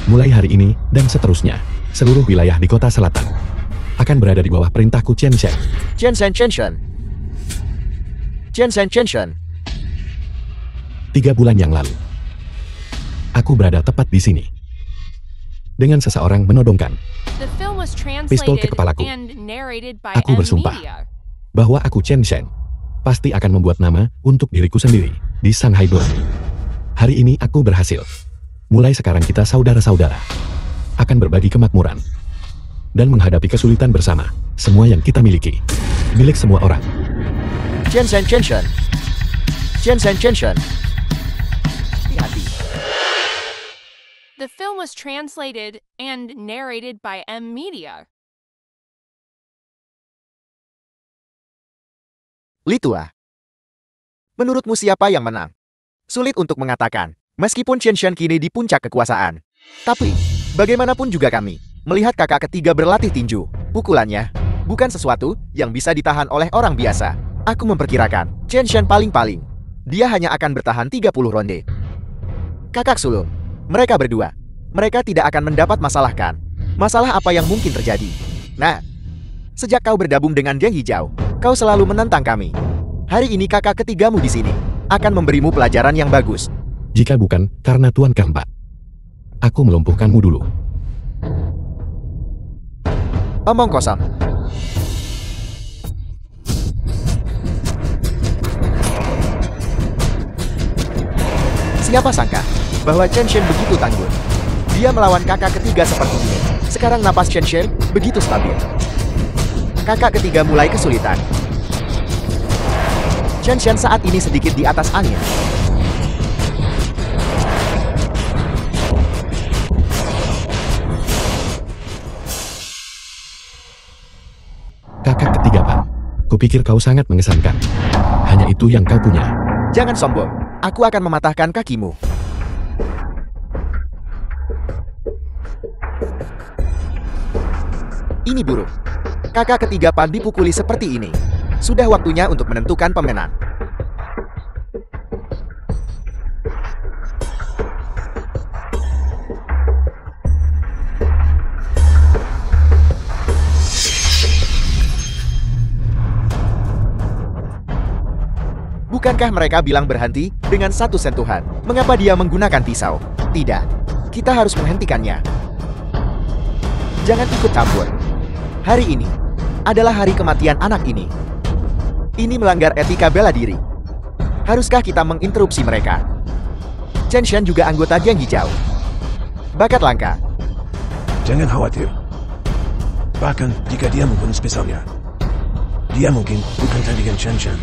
Mulai hari ini dan seterusnya, seluruh wilayah di kota selatan akan berada di bawah perintahku Chen Shen. Jinshan Jinshan. Jinshan Jinshan. 3 bulan yang lalu, aku berada tepat di sini. Dengan seseorang menodongkan. The film was pistol ke kepalaku. Aku bersumpah bahwa aku Chen Shen pasti akan membuat nama untuk diriku sendiri di Shanghai Blue. Hari ini aku berhasil. Mulai sekarang kita saudara-saudara akan berbagi kemakmuran dan menghadapi kesulitan bersama. Semua yang kita miliki milik semua orang. Chen Shen, Chen Shen. Chen Shen, Chen Shen. Hati-hati. The film was translated and narrated by M Media. Litua. Menurutmu siapa yang menang? Sulit untuk mengatakan, meskipun Chen Shen kini di puncak kekuasaan. Tapi, bagaimanapun juga kami melihat kakak ketiga berlatih tinju. Pukulannya bukan sesuatu yang bisa ditahan oleh orang biasa. Aku memperkirakan, Chen Shen paling-paling dia hanya akan bertahan 30 ronde. Kakak sulung, mereka berdua, mereka tidak akan mendapat masalah kan? Masalah apa yang mungkin terjadi? Nah, sejak kau bergabung dengan geng hijau, kau selalu menantang kami. Hari ini kakak ketigamu di sini akan memberimu pelajaran yang bagus. Jika bukan karena Tuan keempat, aku melumpuhkanmu dulu. Omong kosong. Siapa sangka bahwa Chen Shen begitu tangguh? Dia melawan kakak ketiga seperti ini. Sekarang napas Chen Shen begitu stabil. Kakak ketiga mulai kesulitan. Chen Shen saat ini sedikit di atas angin. Kakak ketiga, Pan. Kupikir kau sangat mengesankan. Hanya itu yang kau punya. Jangan sombong. Aku akan mematahkan kakimu. Ini buruk. Kakak ketiga Pan dipukuli seperti ini. Sudah waktunya untuk menentukan pemenang. Bukankah mereka bilang berhenti dengan satu sentuhan? Mengapa dia menggunakan pisau? Tidak. Kita harus menghentikannya. Jangan ikut campur. Hari ini adalah hari kematian anak ini. Ini melanggar etika bela diri. Haruskah kita menginterupsi mereka? Chen Shen juga anggota geng hijau. Bakat langka. Jangan khawatir. Bahkan jika dia mungkin spesialnya, dia mungkin bukan tandingan Chen Shen.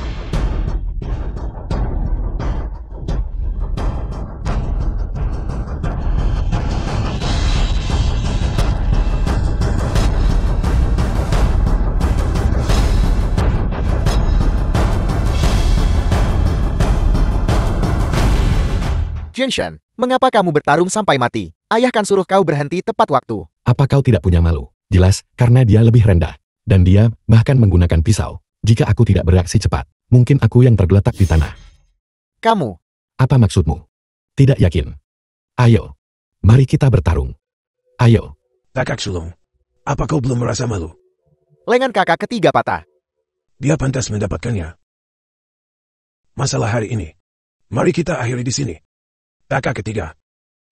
Chen Shen, mengapa kamu bertarung sampai mati? Ayah kan suruh kau berhenti tepat waktu. Apa kau tidak punya malu? Jelas, karena dia lebih rendah. Dan dia bahkan menggunakan pisau. Jika aku tidak bereaksi cepat, mungkin aku yang tergeletak di tanah. Kamu. Apa maksudmu? Tidak yakin. Ayo. Mari kita bertarung. Ayo. Kakak sulung, apa kau belum merasa malu? Lengan kakak ketiga patah. Dia pantas mendapatkannya. Masalah hari ini, mari kita akhiri di sini. Kakak ketiga,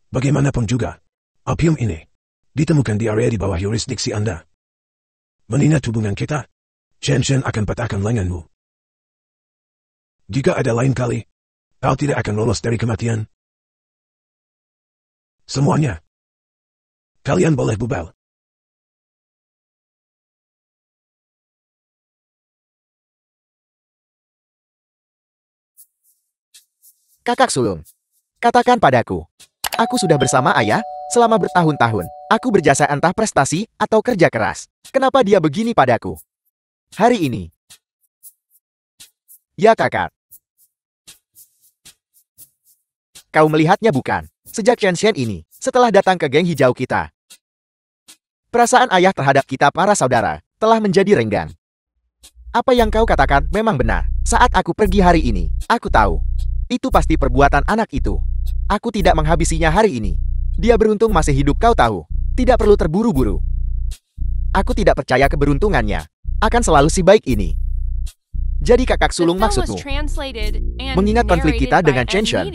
bagaimanapun juga, opium ini ditemukan di area di bawah yurisdiksi Anda. Mengingat hubungan kita, Chen Shen akan patahkan lenganmu. Jika ada lain kali, kau tidak akan lolos dari kematian. Semuanya, kalian boleh bubar. Kakak sulung, katakan padaku. Aku sudah bersama ayah selama bertahun-tahun. Aku berjasa entah prestasi atau kerja keras. Kenapa dia begini padaku? Hari ini. Ya kakak. Kau melihatnya bukan? Sejak Chen Shen ini, setelah datang ke geng hijau kita. Perasaan ayah terhadap kita para saudara telah menjadi renggang. Apa yang kau katakan memang benar. Saat aku pergi hari ini, aku tahu. Itu pasti perbuatan anak itu. Aku tidak menghabisinya hari ini. Dia beruntung masih hidup, kau tahu. Tidak perlu terburu-buru. Aku tidak percaya keberuntungannya akan selalu si baik ini. Jadi kakak sulung maksudmu, mengingat konflik kita dengan Chen Shen,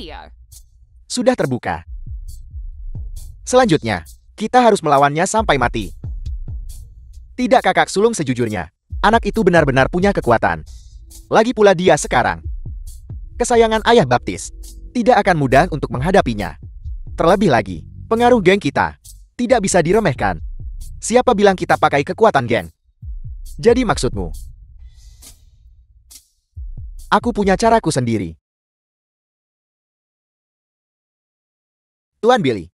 sudah terbuka. Selanjutnya, kita harus melawannya sampai mati. Tidak kakak sulung sejujurnya. Anak itu benar-benar punya kekuatan. Lagi pula dia sekarang kesayangan ayah baptis. Tidak akan mudah untuk menghadapinya. Terlebih lagi, pengaruh geng kita tidak bisa diremehkan. Siapa bilang kita pakai kekuatan geng? Jadi maksudmu? Aku punya caraku sendiri. Tuan Billy.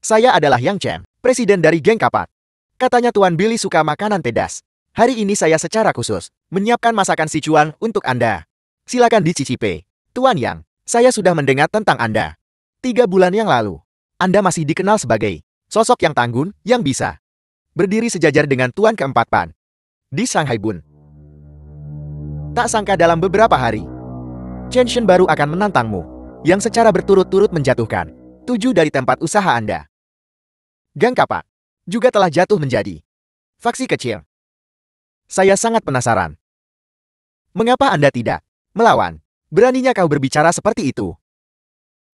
Saya adalah Yang Chen, presiden dari geng Kapat. Katanya Tuan Billy suka makanan pedas. Hari ini saya secara khusus menyiapkan masakan Sichuan untuk Anda. Silakan dicicipi. Tuan Yang, saya sudah mendengar tentang Anda. 3 bulan yang lalu, Anda masih dikenal sebagai sosok yang tangguh, yang bisa berdiri sejajar dengan Tuan keempat Pan di Shanghai Bun. Tak sangka dalam beberapa hari, Chen Shen baru akan menantangmu, yang secara berturut-turut menjatuhkan 7 dari tempat usaha Anda. Gang Kapak juga telah jatuh menjadi faksi kecil. Saya sangat penasaran. Mengapa Anda tidak melawan? Beraninya kau berbicara seperti itu?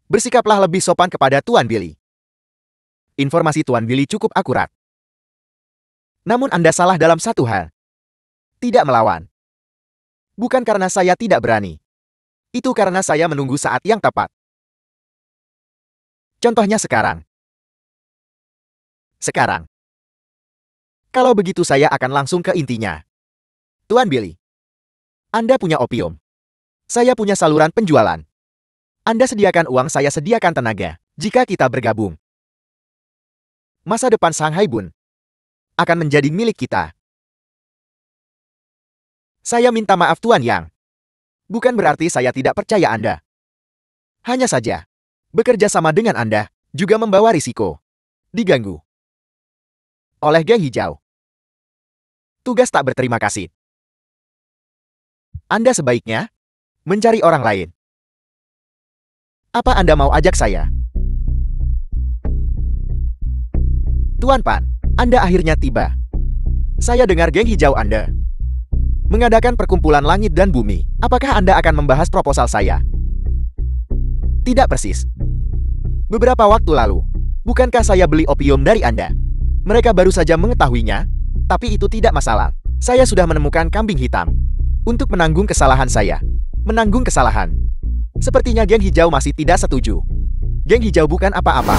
Bersikaplah lebih sopan kepada Tuan Billy. Informasi Tuan Billy cukup akurat. Namun Anda salah dalam satu hal. Tidak melawan. Bukan karena saya tidak berani. Itu karena saya menunggu saat yang tepat. Contohnya sekarang. Kalau begitu saya akan langsung ke intinya. Tuan Billy, Anda punya opium. Saya punya saluran penjualan. Anda sediakan uang, saya sediakan tenaga. Jika kita bergabung, masa depan Shanghai Bun akan menjadi milik kita. Saya minta maaf Tuan Yang. Bukan berarti saya tidak percaya Anda. Hanya saja, bekerja sama dengan Anda juga membawa risiko diganggu oleh geng hijau. Tugas tak berterima kasih. Anda sebaiknya mencari orang lain. Apa Anda mau ajak saya? Tuan Pan, Anda akhirnya tiba. Saya dengar geng hijau Anda mengadakan perkumpulan langit dan bumi. Apakah Anda akan membahas proposal saya? Tidak persis. Beberapa waktu lalu, bukankah saya beli opium dari Anda? Mereka baru saja mengetahuinya, tapi itu tidak masalah. Saya sudah menemukan kambing hitam untuk menanggung kesalahan saya. Menanggung kesalahan. Sepertinya geng hijau masih tidak setuju. Geng hijau bukan apa-apa.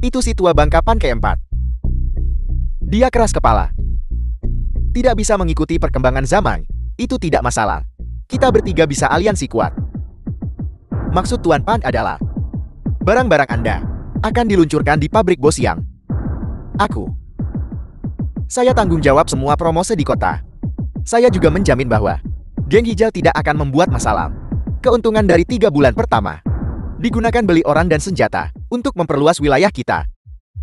Itu si tua bangkapan keempat. Dia keras kepala. Tidak bisa mengikuti perkembangan zaman. Itu tidak masalah. Kita bertiga bisa aliansi kuat. Maksud Tuan Pan adalah barang-barang Anda akan diluncurkan di pabrik Bos Yang. Saya tanggung jawab semua promose di kota. Saya juga menjamin bahwa geng hijau tidak akan membuat masalah. Keuntungan dari 3 bulan pertama digunakan beli orang dan senjata untuk memperluas wilayah kita.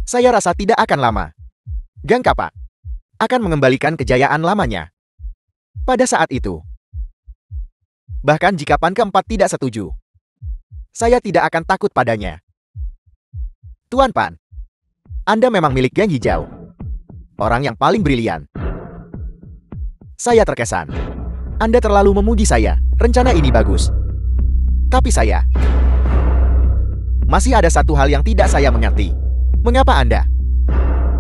Saya rasa tidak akan lama. Gang Kapak akan mengembalikan kejayaan lamanya. Pada saat itu, bahkan jika Pan keempat tidak setuju, saya tidak akan takut padanya. Tuan Pan, Anda memang milik geng hijau. Orang yang paling brilian. Saya terkesan. Anda terlalu memuji saya. Rencana ini bagus. Tapi saya masih ada satu hal yang tidak saya mengerti. Mengapa Anda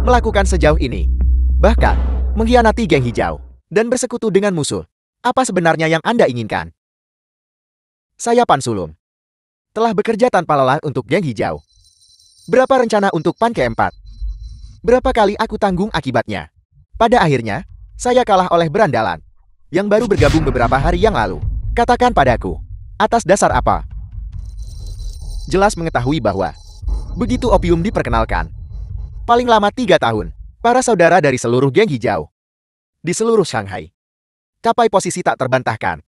melakukan sejauh ini? Bahkan mengkhianati geng hijau dan bersekutu dengan musuh. Apa sebenarnya yang Anda inginkan? Saya Pan Sulung telah bekerja tanpa lelah untuk geng hijau. Berapa rencana untuk Pan keempat? Berapa kali aku tanggung akibatnya? Pada akhirnya, saya kalah oleh berandalan yang baru bergabung beberapa hari yang lalu. Katakan padaku, atas dasar apa? Jelas mengetahui bahwa begitu opium diperkenalkan, paling lama 3 tahun, para saudara dari seluruh geng hijau di seluruh Shanghai capai posisi tak terbantahkan.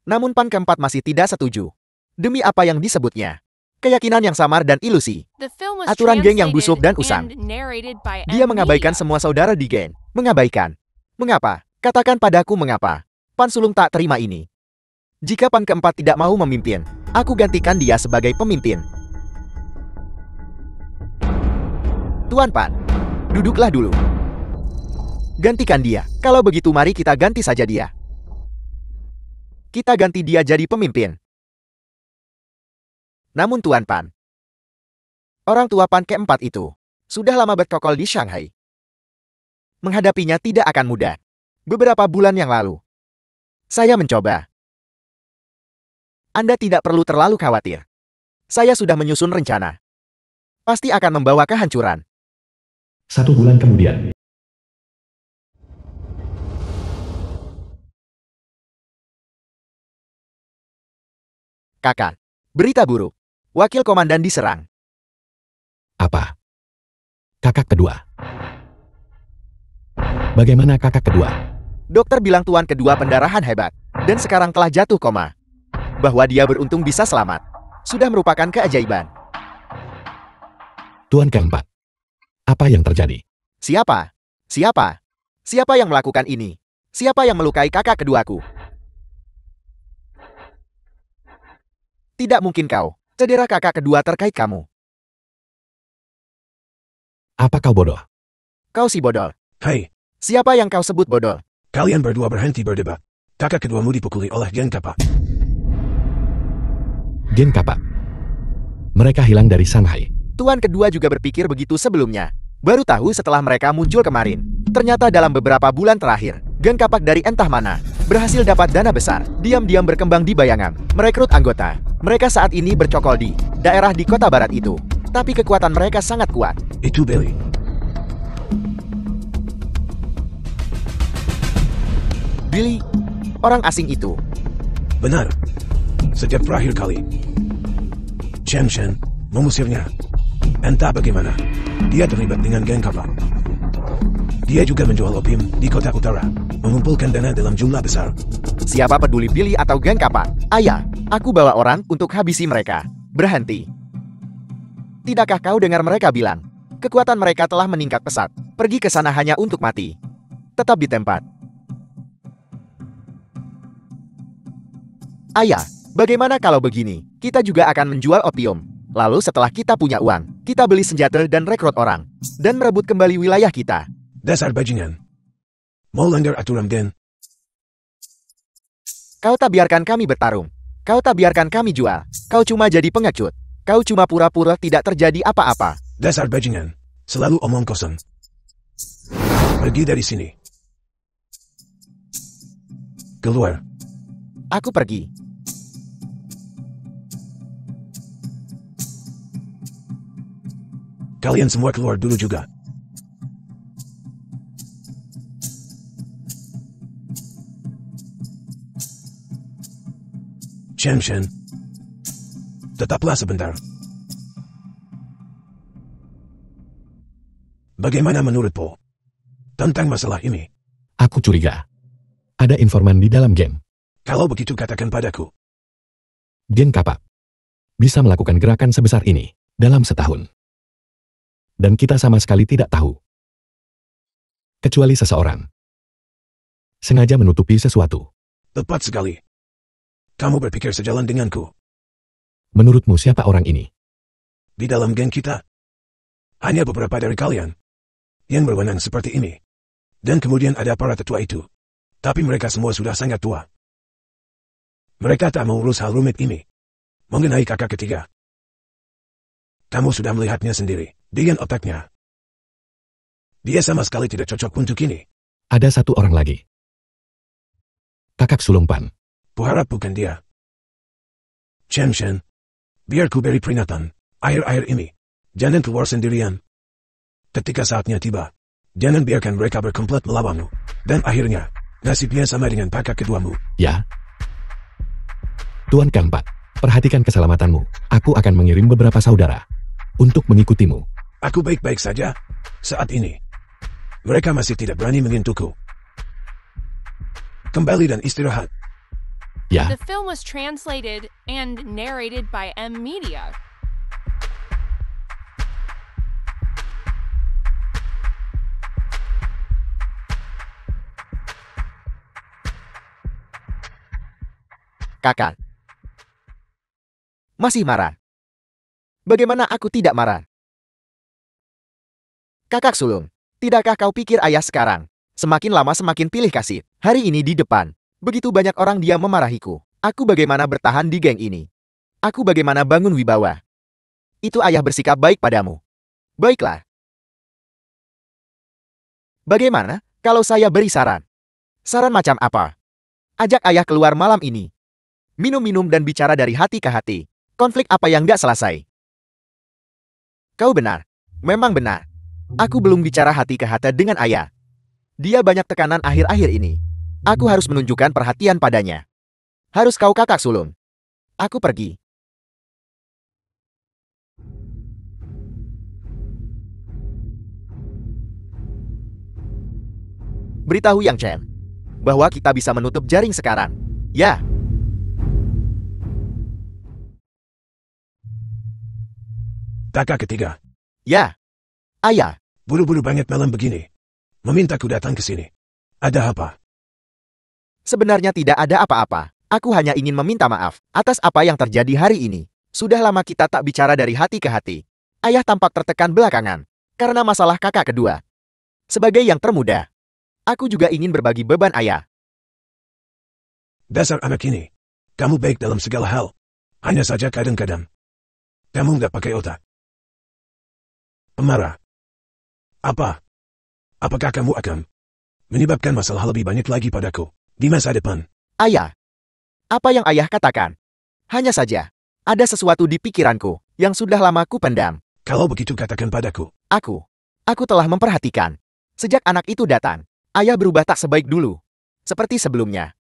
Namun Pan keempat masih tidak setuju. Demi apa yang disebutnya keyakinan yang samar dan ilusi. Aturan geng yang busuk dan usang. Dia mengabaikan semua saudara di geng. Mengabaikan. Mengapa? Katakan padaku mengapa. Pan Sulung tak terima ini. Jika Pan keempat tidak mau memimpin, aku gantikan dia sebagai pemimpin. Tuan Pan, duduklah dulu. Gantikan dia. Kalau begitu mari kita ganti saja dia. Kita ganti dia jadi pemimpin. Namun Tuan Pan, orang tua Pan keempat itu sudah lama berkokol di Shanghai. Menghadapinya tidak akan mudah. Beberapa bulan yang lalu, saya mencoba. Anda tidak perlu terlalu khawatir. Saya sudah menyusun rencana. Pasti akan membawa kehancuran. 1 bulan kemudian. Kakak, berita buruk. Wakil komandan diserang. Apa? Kakak kedua. Bagaimana kakak kedua? Dokter bilang tuan kedua pendarahan hebat, dan sekarang telah jatuh koma. Bahwa dia beruntung bisa selamat. Sudah merupakan keajaiban. Tuan keempat. Apa yang terjadi? Siapa? Siapa? Siapa yang melakukan ini? Siapa yang melukai kakak keduaku? Tidak mungkin kau. Cedera kakak kedua terkait kamu. Apa kau bodoh? Kau si bodol. Hei, Siapa yang kau sebut bodol? kalian berdua berhenti berdebat. Kakak keduamu dipukuli oleh geng Kappa. Gen Kappa. Mereka hilang dari Shanghai. Tuan kedua juga berpikir begitu sebelumnya. Baru tahu setelah mereka muncul kemarin. Ternyata dalam beberapa bulan terakhir, geng kapak dari entah mana berhasil dapat dana besar. Diam-diam berkembang di bayangan, merekrut anggota. Mereka saat ini bercokol di daerah di kota barat itu. Tapi kekuatan mereka sangat kuat. Itu Billy. Billy, orang asing itu. Benar. Sejak terakhir kali Chen Shen mengusirnya. Entah bagaimana, dia terlibat dengan geng Kappa. Dia juga menjual opium di kota utara, mengumpulkan dana dalam jumlah besar. Siapa peduli Billy atau geng kapak? Ayah, aku bawa orang untuk habisi mereka. Berhenti. Tidakkah kau dengar mereka bilang? Kekuatan mereka telah meningkat pesat. Pergi ke sana hanya untuk mati. Tetap di tempat. Ayah, bagaimana kalau begini? Kita juga akan menjual opium. Lalu setelah kita punya uang, kita beli senjata dan rekrut orang. Dan merebut kembali wilayah kita. Dasar bajingan. Mau langgar aturan geng. Kau tak biarkan kami bertarung. Kau tak biarkan kami jual. Kau cuma jadi pengecut. Kau cuma pura-pura tidak terjadi apa-apa. Dasar bajingan. Selalu omong kosong. Pergi dari sini. Keluar. Aku pergi. Kalian semua keluar dulu juga. Chen Shen, tetaplah sebentar. Bagaimana menurutmu tentang masalah ini? Aku curiga. Ada informan di dalam geng. Kalau begitu katakan padaku. Geng Kappa bisa melakukan gerakan sebesar ini dalam setahun. Dan kita sama sekali tidak tahu. Kecuali seseorang sengaja menutupi sesuatu. Tepat sekali. Kamu berpikir sejalan denganku. Menurutmu siapa orang ini? Di dalam geng kita, hanya beberapa dari kalian yang berwenang seperti ini. Dan kemudian ada para tetua itu. Tapi mereka semua sudah sangat tua. Mereka tak mengurus hal rumit ini. Mengenai kakak ketiga. Kamu sudah melihatnya sendiri. Dengan otaknya. Dia sama sekali tidak cocok untuk ini. Ada satu orang lagi. Kakak sulung Pan. Kuharap bukan dia. Chen Shen, biar ku beri peringatan. Akhir-akhir ini, jangan keluar sendirian. Ketika saatnya tiba, jangan biarkan mereka berkomplot melawanmu. Dan akhirnya, nasibnya sama dengan kakak keduamu. Ya. Tuan keempat, perhatikan keselamatanmu. Aku akan mengirim beberapa saudara untuk mengikutimu. Aku baik-baik saja. Saat ini, mereka masih tidak berani menyentuhku. Kembali dan istirahat. Ya, The film was translated and narrated by M Media. Kakak. Masih marah. Bagaimana aku tidak marah? Kakak sulung, tidakkah kau pikir ayah sekarang? Semakin lama semakin pilih kasih. Hari ini di depan, begitu banyak orang dia memarahiku. Aku bagaimana bertahan di geng ini? Aku bagaimana bangun wibawa? Itu ayah bersikap baik padamu. Baiklah. Bagaimana kalau saya beri saran? Saran macam apa? Ajak ayah keluar malam ini. Minum-minum dan bicara dari hati ke hati. Konflik apa yang gak selesai? Kau benar. Memang benar. Aku belum bicara hati ke hati dengan ayah. Dia banyak tekanan akhir-akhir ini. Aku harus menunjukkan perhatian padanya. Harus kau kakak sulung. Aku pergi. Beritahu Yang Chen bahwa kita bisa menutup jaring sekarang. Ya. Kakak ketiga. Ya. Ayah. Buru-buru banget malam begini. Memintaku datang ke sini. Ada apa? Sebenarnya tidak ada apa-apa. Aku hanya ingin meminta maaf atas apa yang terjadi hari ini. Sudah lama kita tak bicara dari hati ke hati. Ayah tampak tertekan belakangan karena masalah kakak kedua. Sebagai yang termuda, aku juga ingin berbagi beban ayah. Dasar anak ini. Kamu baik dalam segala hal. Hanya saja kadang-kadang kamu nggak pakai otak. Pemarah. Apa? Apakah kamu akan menyebabkan masalah lebih banyak lagi padaku di masa depan? Ayah. Apa yang ayah katakan? Hanya saja, ada sesuatu di pikiranku yang sudah lama ku pendam. Kalau begitu katakan padaku. Aku telah memperhatikan. Sejak anak itu datang, ayah berubah tak sebaik dulu. Seperti sebelumnya.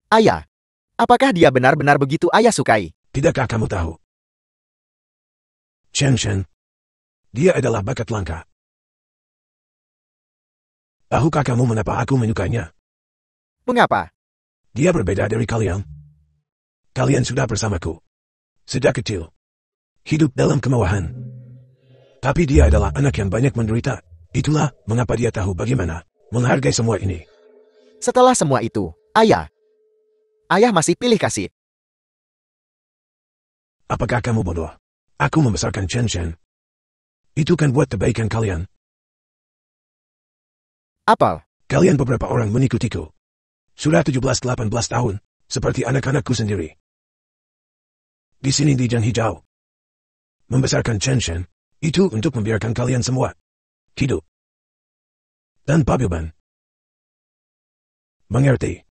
Ayah, apakah dia benar-benar begitu ayah sukai? Tidakkah kamu tahu? Chen Chen. Dia adalah bakat langka. Tahukah kamu mengapa aku menyukainya? Mengapa? Dia berbeda dari kalian. Kalian sudah bersamaku. Sejak kecil. Hidup dalam kemauan. Tapi dia adalah anak yang banyak menderita. Itulah mengapa dia tahu bagaimana menghargai semua ini. Setelah semua itu, ayah masih pilih kasih. Apakah kamu bodoh? Aku membesarkan Chen Chen. Itu kan buat kebaikan kalian. Apel. Kalian beberapa orang mengikutiku. Sudah 17-18 tahun, seperti anak-anakku sendiri. Di sini di Jan Hijau. Membesarkan Chen Chen, itu untuk membiarkan kalian semua hidup tanpa beban. Mengerti?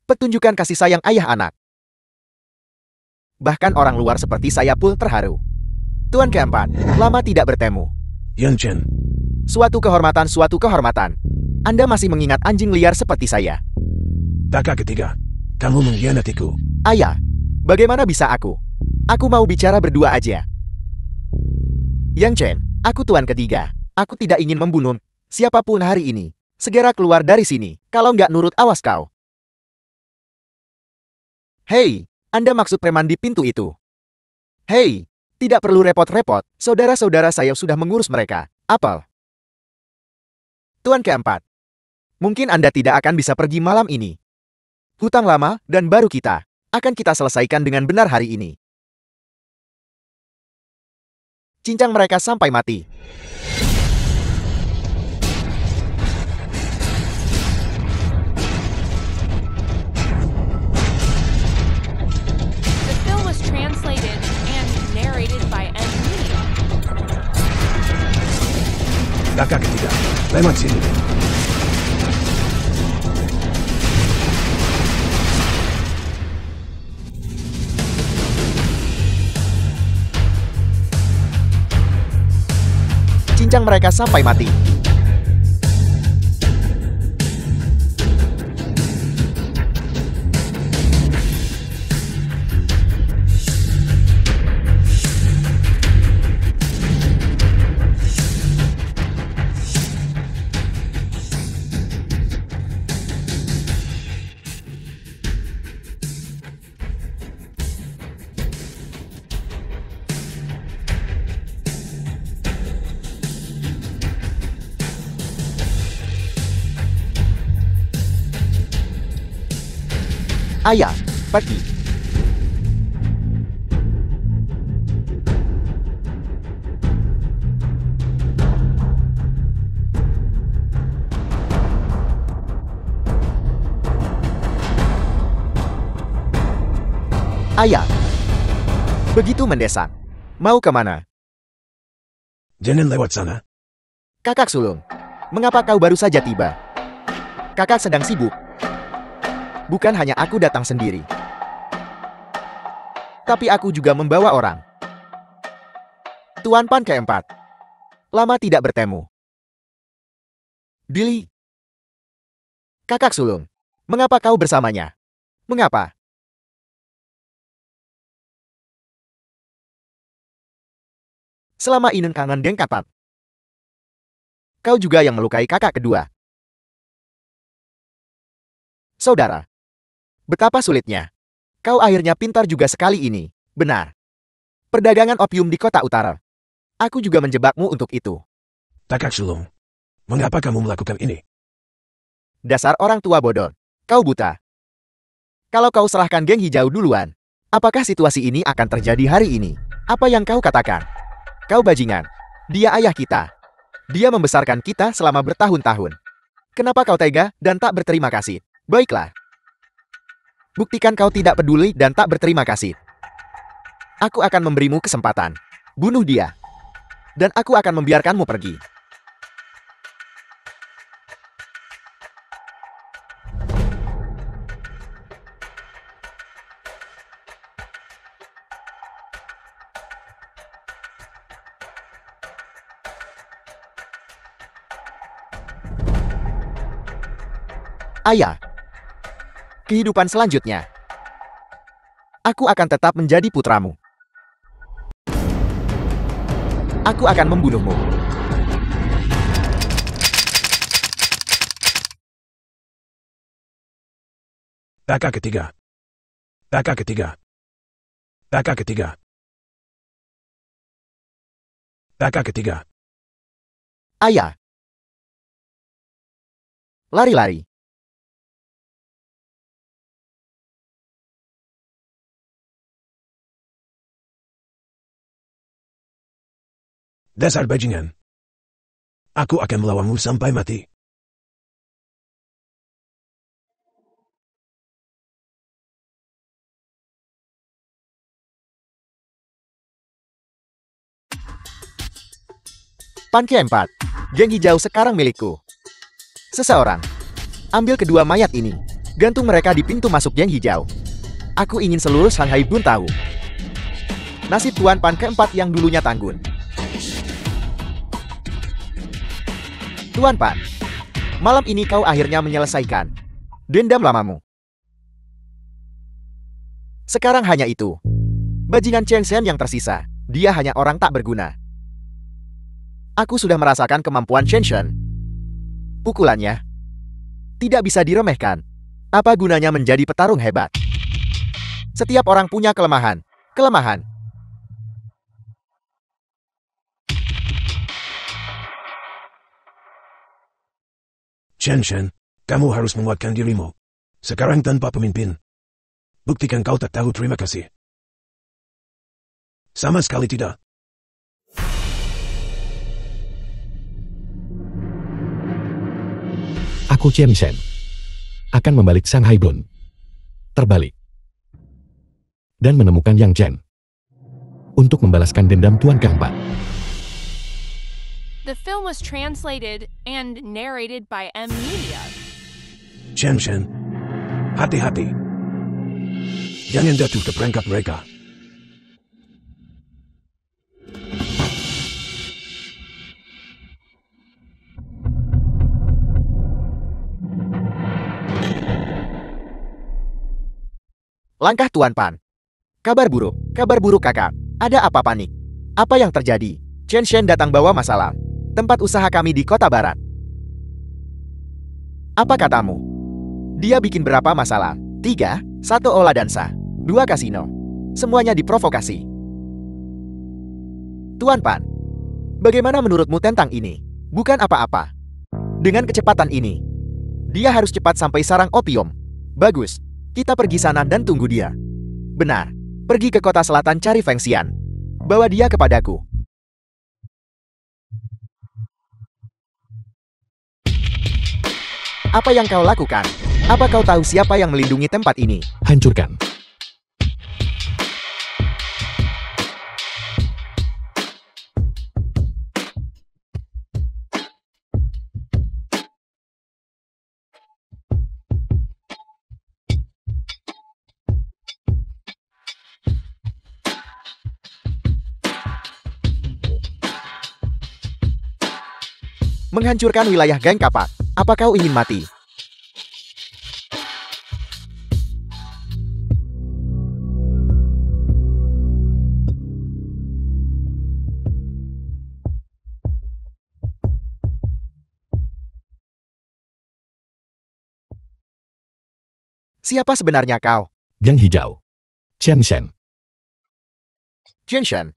Petunjukan kasih sayang ayah anak. Bahkan orang luar seperti saya pun terharu. Tuan keempat, lama tidak bertemu. Yang Chen. Suatu kehormatan. Anda masih mengingat anjing liar seperti saya. Kakak ketiga, kamu mengkhianatiku. Ayah, bagaimana bisa aku? Aku mau bicara berdua aja. Yang Chen, aku tuan ketiga. Aku tidak ingin membunuh siapapun hari ini. Segera keluar dari sini. Kalau nggak nurut, awas kau. Hei, Anda maksud preman di pintu itu? Hei, tidak perlu repot-repot. Saudara-saudara saya sudah mengurus mereka. Apel. Tuan keempat. Mungkin Anda tidak akan bisa pergi malam ini. Hutang lama dan baru kita akan kita selesaikan dengan benar hari ini. Cincang mereka sampai mati. The film was translated and narrated by M. Lee. Kakak ketiga, lewat sini. Cincang mereka sampai mati. Ayah, pergi. Ayah. Begitu mendesak. Mau kemana? Jangan lewat sana. Kakak sulung. Mengapa kau baru saja tiba? Kakak sedang sibuk. Bukan hanya aku datang sendiri. Tapi aku juga membawa orang. Tuan Pan keempat. Lama tidak bertemu. Billy. Kakak sulung. Mengapa kau bersamanya? Mengapa? Selama Inen kangen Deng Kapat. Kau juga yang melukai kakak kedua. Saudara. Betapa sulitnya. Kau akhirnya pintar juga sekali ini. Benar. Perdagangan opium di kota utara. Aku juga menjebakmu untuk itu. Kakak sulung. Mengapa kamu melakukan ini? Dasar orang tua bodoh. Kau buta. Kalau kau serahkan geng hijau duluan, apakah situasi ini akan terjadi hari ini? Apa yang kau katakan? Kau bajingan. Dia ayah kita. Dia membesarkan kita selama bertahun-tahun. Kenapa kau tega dan tak berterima kasih? Baiklah. Buktikan kau tidak peduli dan tak berterima kasih. Aku akan memberimu kesempatan. Bunuh dia. Dan aku akan membiarkanmu pergi. Ayah. Kehidupan selanjutnya. Aku akan tetap menjadi putramu. Aku akan membunuhmu. Kakak ketiga. Kakak ketiga. Kakak ketiga. Kakak ketiga. Ayah. Lari-lari. Dasar bajingan. Aku akan melawanmu sampai mati. Pan keempat. Geng hijau sekarang milikku. Seseorang. Ambil kedua mayat ini. Gantung mereka di pintu masuk geng hijau. Aku ingin seluruh Shanghai Bun tahu. Nasib Tuan Pan keempat yang dulunya tanggun. Tuan Pan, malam ini kau akhirnya menyelesaikan dendam lamamu. Sekarang hanya itu. Bajingan Chen Shen yang tersisa. Dia hanya orang tak berguna. Aku sudah merasakan kemampuan Chen Shen. Pukulannya tidak bisa diremehkan. Apa gunanya menjadi petarung hebat? Setiap orang punya kelemahan. Kelemahan. Chen Shen, kamu harus menguatkan dirimu. Sekarang tanpa pemimpin. Buktikan kau tak tahu terima kasih. Sama sekali tidak. Aku Chen Shen. Akan membalik Shanghai Bun. Terbalik. Dan menemukan Yang Chen. Untuk membalaskan dendam Tuan keempat. The film was translated and narrated by M Media. Chen Shen, hati-hati. Jangan jatuh ke perangkap mereka. Langkah Tuan Pan. Kabar buruk kakak. Ada apa panik? Apa yang terjadi? Chen Shen datang bawa masalah. Tempat usaha kami di kota barat. Apa katamu? Dia bikin berapa masalah? 3, 1 olah dansa, 2 kasino. Semuanya diprovokasi. Tuan Pan, bagaimana menurutmu tentang ini? Bukan apa-apa. Dengan kecepatan ini, dia harus cepat sampai sarang opium. Bagus, kita pergi sana dan tunggu dia. Benar, pergi ke kota selatan cari Feng Xian. Bawa dia kepadaku. Apa yang kau lakukan? Apa kau tahu siapa yang melindungi tempat ini? Hancurkan. Menghancurkan wilayah geng kapak. Apa kau ingin mati? Siapa sebenarnya kau? Gang hijau. Chen Shen. Jinshen.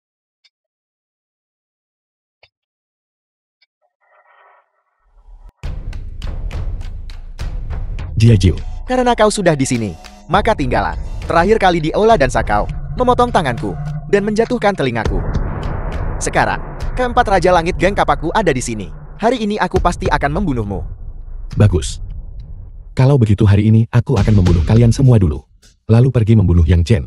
Jia Jiu. Karena kau sudah di sini, maka tinggallah. Terakhir kali di Aula dan Sakau, memotong tanganku, dan menjatuhkan telingaku. Sekarang, keempat Raja Langit geng kapakku ada di sini. Hari ini aku pasti akan membunuhmu. Bagus. Kalau begitu hari ini aku akan membunuh kalian semua dulu. Lalu pergi membunuh Yang Chen.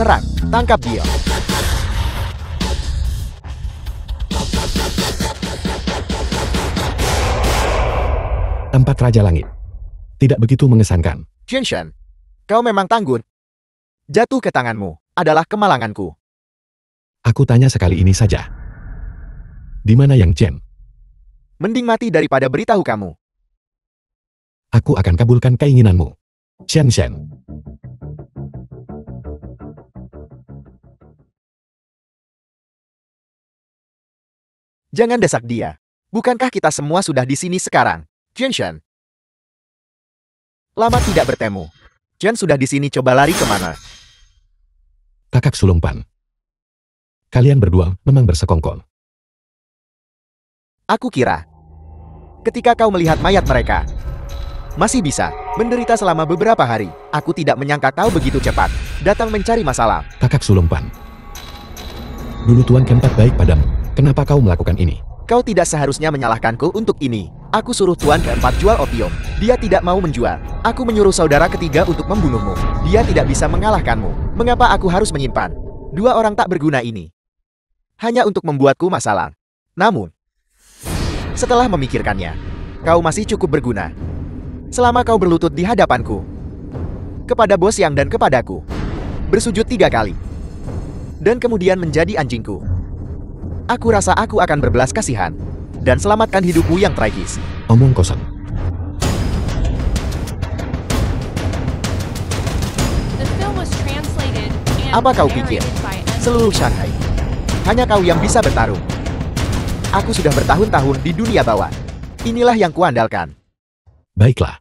Serang, tangkap dia. Empat Raja Langit. Tidak begitu mengesankan. Jinshen, kau memang tangguh. Jatuh ke tanganmu adalah kemalanganku. Aku tanya sekali ini saja. Di mana Yang Chen? Mending mati daripada beritahu kamu. Aku akan kabulkan keinginanmu. Chen Shen. Jangan desak dia. Bukankah kita semua sudah di sini sekarang? Jinshen. Lama tidak bertemu. Chen sudah di sini, coba lari kemana? Kakak sulung Pan. Kalian berdua memang bersekongkol. Aku kira, ketika kau melihat mayat mereka, masih bisa menderita selama beberapa hari. Aku tidak menyangka kau begitu cepat datang mencari masalah. Kakak sulung Pan. Dulu Tuan Keempat baik padamu. Kenapa kau melakukan ini? Kau tidak seharusnya menyalahkanku untuk ini. Aku suruh Tuan Keempat jual opium. Dia tidak mau menjual. Aku menyuruh saudara ketiga untuk membunuhmu. Dia tidak bisa mengalahkanmu. Mengapa aku harus menyimpan dua orang tak berguna ini? Hanya untuk membuatku masalah. Namun, setelah memikirkannya, kau masih cukup berguna. Selama kau berlutut di hadapanku, kepada Bos Yang dan kepadaku, bersujud 3 kali, dan kemudian menjadi anjingku. Aku rasa aku akan berbelas kasihan dan selamatkan hidupmu yang tragis. Omong kosong. The film was translated and Apa kau pikir? narrated by Seluruh Shanghai, hanya kau yang bisa bertarung. Aku sudah bertahun-tahun di dunia bawah. Inilah yang kuandalkan. Baiklah.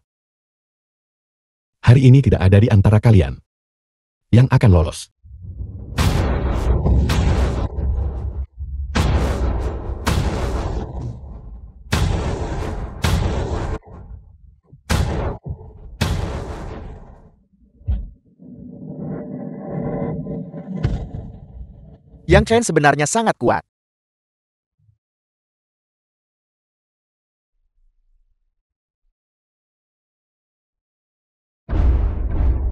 Hari ini tidak ada di antara kalian yang akan lolos. Yang Chen sebenarnya sangat kuat.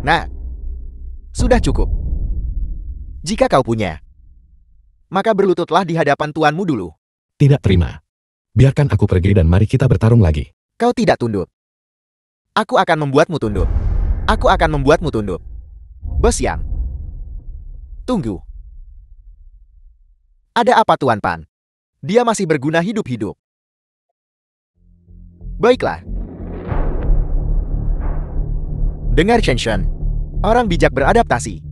Nah, sudah cukup. Jika kau punya, maka berlututlah di hadapan tuanmu dulu. Tidak terima. Biarkan aku pergi dan mari kita bertarung lagi. Kau tidak tunduk. Aku akan membuatmu tunduk. Aku akan membuatmu tunduk. Bos Yang. Tunggu. Ada apa Tuan Pan? Dia masih berguna hidup-hidup. Baiklah. Dengar Chen Shen. Orang bijak beradaptasi.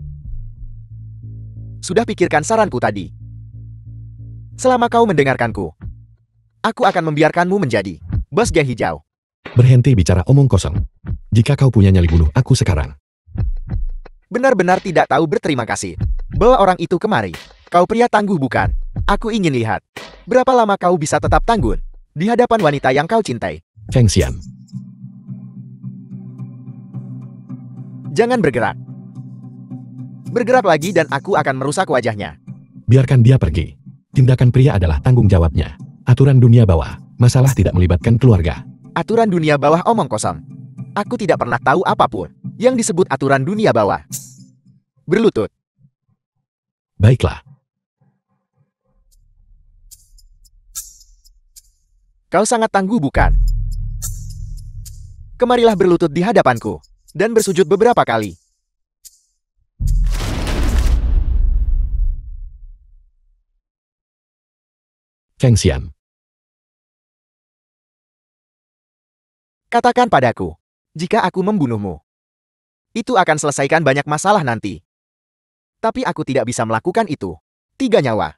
Sudah pikirkan saranku tadi. Selama kau mendengarkanku, aku akan membiarkanmu menjadi Bos Gang Hijau. Berhenti bicara omong kosong. Jika kau punya nyali bunuh aku sekarang. Benar-benar tidak tahu berterima kasih. Bawa orang itu kemari. Kau pria tangguh bukan? Aku ingin lihat. Berapa lama kau bisa tetap tangguh di hadapan wanita yang kau cintai? Feng Xian. Jangan bergerak. Bergerak lagi dan aku akan merusak wajahnya. Biarkan dia pergi. Tindakan pria adalah tanggung jawabnya. Aturan dunia bawah, masalah tidak melibatkan keluarga. Aturan dunia bawah omong kosong. Aku tidak pernah tahu apapun yang disebut aturan dunia bawah. Berlutut. Baiklah, Kau sangat tangguh bukan? Kemarilah berlutut di hadapanku dan bersujud beberapa kali. Feng Xian. Katakan padaku, jika aku membunuhmu, itu akan selesaikan banyak masalah nanti. Tapi aku tidak bisa melakukan itu. 3 nyawa.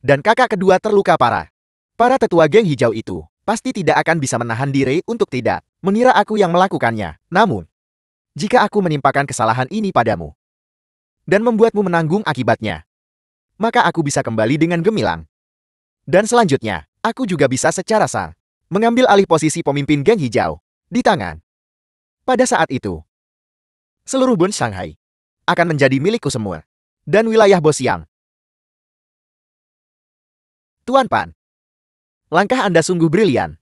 Dan kakak kedua terluka parah. Para tetua geng hijau itu pasti tidak akan bisa menahan diri untuk tidak mengira aku yang melakukannya. Namun, jika aku menimpakan kesalahan ini padamu dan membuatmu menanggung akibatnya, maka aku bisa kembali dengan gemilang. Dan selanjutnya, aku juga bisa secara sah mengambil alih posisi pemimpin geng hijau di tangan. Pada saat itu, seluruh Bun Shanghai akan menjadi milikku semua dan wilayah Bosiang. Tuan Pan, langkah Anda sungguh brilian.